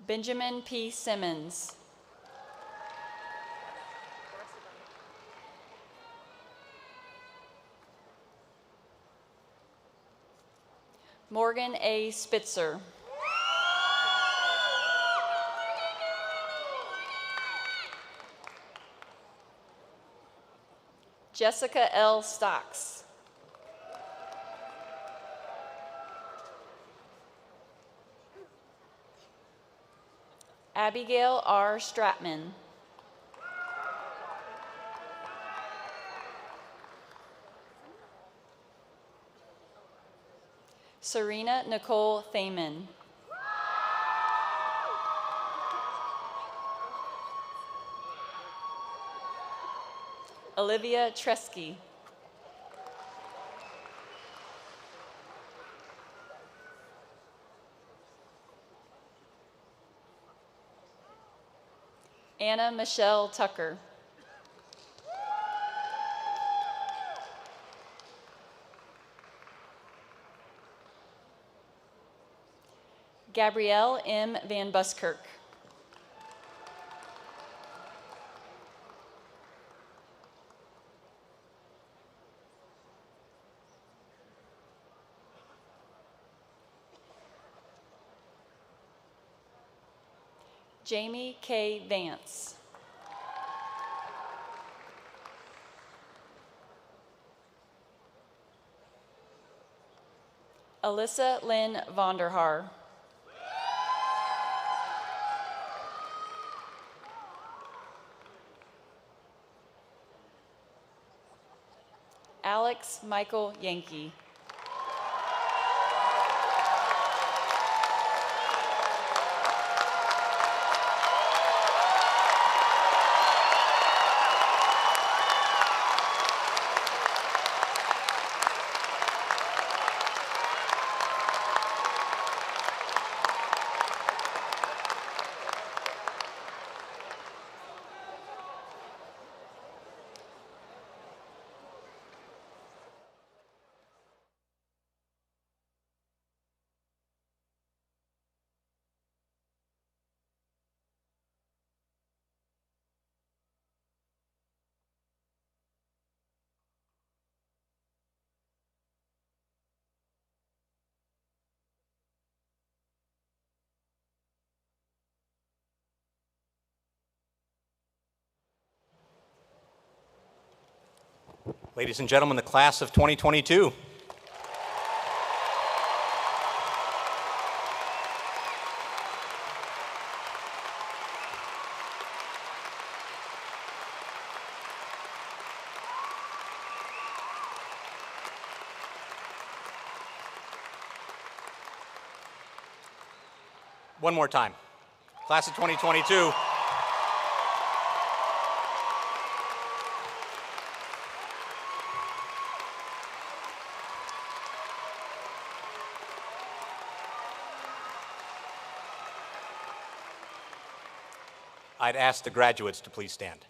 Benjamin P. Simmons. Morgan A. Spitzer. Jessica L. Stocks. Abigail R. Stratman. Serena Nicole Thaman. Olivia Tresky. Anna Michelle Tucker. Gabrielle M. Van Buskirk. Jamie K. Vance. Alyssa Lynn Vonderhaar. Alex Michael Yankee. Ladies and gentlemen, the class of 2022. One more time. Class of 2022. I'd ask the graduates to please stand.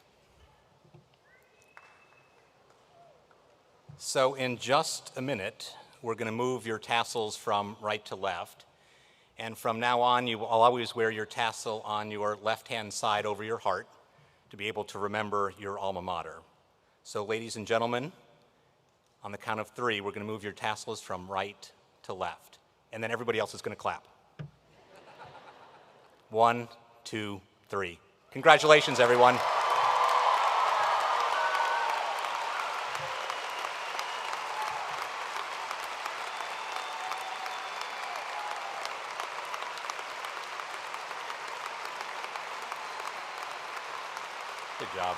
So in just a minute, we're going to move your tassels from right to left. And from now on, you will always wear your tassel on your left-hand side over your heart to be able to remember your alma mater. So ladies and gentlemen, on the count of 3, we're going to move your tassels from right to left. And then everybody else is going to clap. 1, 2, 3. Congratulations, everyone. Good job.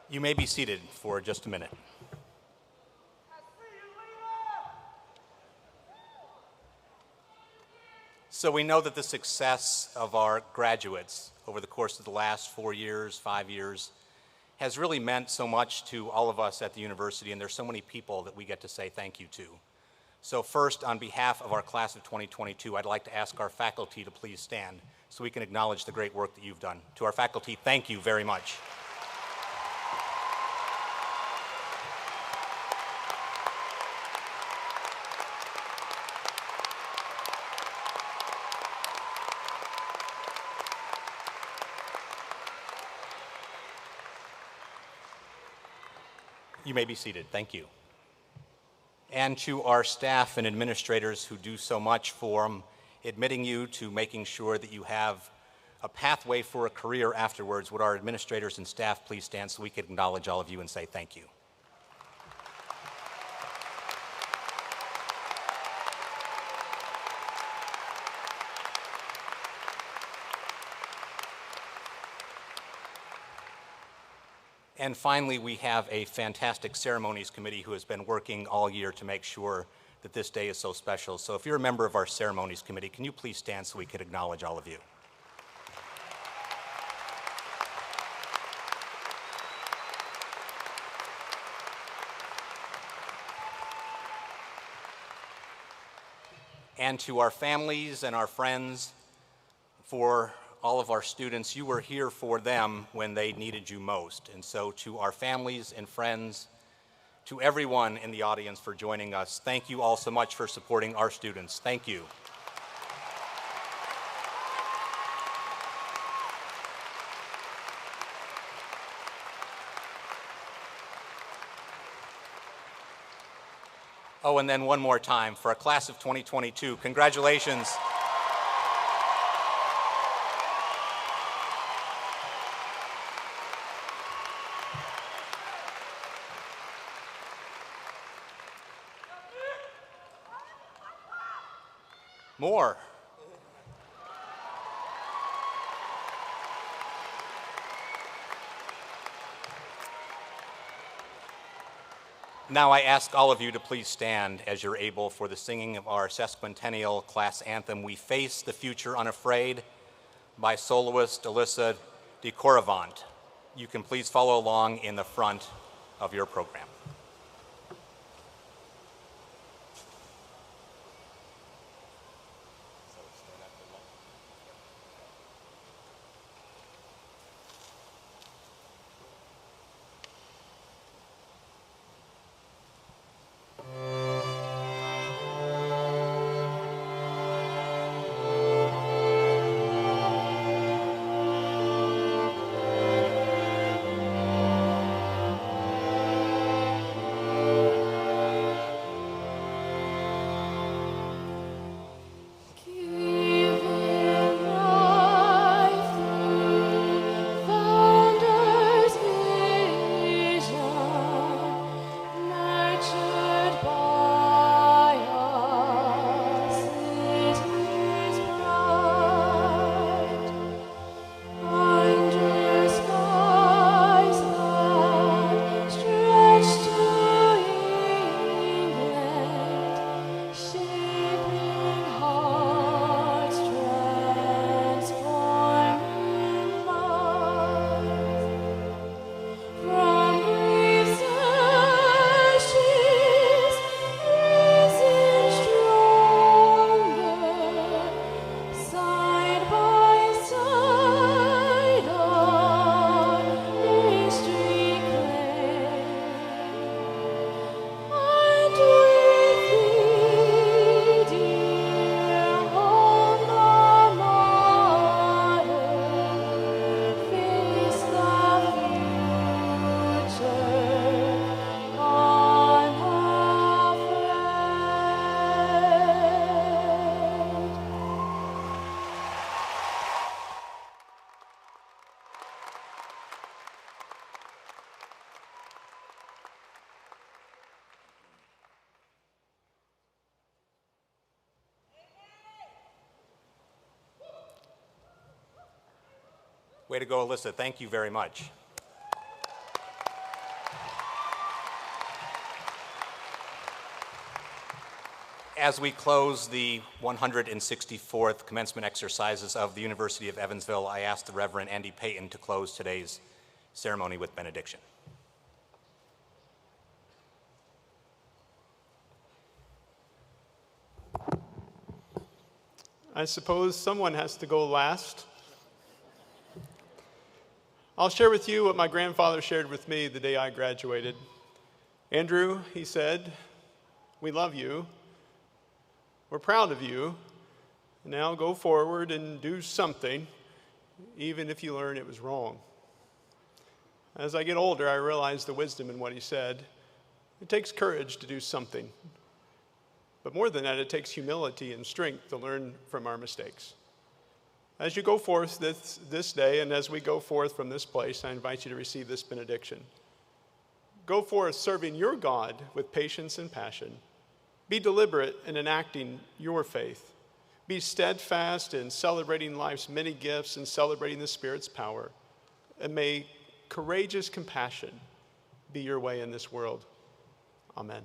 You may be seated for just a minute. So we know that the success of our graduates over the course of the last 4 years, 5 years, has really meant so much to all of us at the university, and there's so many people that we get to say thank you to. So first, on behalf of our class of 2022, I'd like to ask our faculty to please stand so we can acknowledge the great work that you've done. To our faculty, thank you very much. You may be seated. Thank you. And to our staff and administrators who do so much for them, admitting you to making sure that you have a pathway for a career afterwards, would our administrators and staff please stand so we can acknowledge all of you and say thank you. And finally, we have a fantastic ceremonies committee who has been working all year to make sure that this day is so special. So if you're a member of our ceremonies committee, can you please stand so we could acknowledge all of you? And to our families and our friends, for all of our students, you were here for them when they needed you most. And so to our families and friends, to everyone in the audience for joining us, thank you all so much for supporting our students. Thank you. Oh, and then one more time, for our class of 2022, congratulations. More. Now I ask all of you to please stand as you're able for the singing of our sesquicentennial class anthem, We Face the Future Unafraid, by soloist Alyssa DeCoravant. You can please follow along in the front of your program. Way to go, Alyssa. Thank you very much. As we close the 164th commencement exercises of the University of Evansville, I ask the Reverend Andy Payton to close today's ceremony with benediction. I suppose someone has to go last. I'll share with you what my grandfather shared with me the day I graduated. Andrew, he said, we love you. We're proud of you. Now go forward and do something, even if you learn it was wrong. As I get older, I realize the wisdom in what he said. It takes courage to do something. But more than that, it takes humility and strength to learn from our mistakes. As you go forth this day, and as we go forth from this place, I invite you to receive this benediction. Go forth serving your God with patience and passion. Be deliberate in enacting your faith. Be steadfast in celebrating life's many gifts and celebrating the Spirit's power. And may courageous compassion be your way in this world. Amen.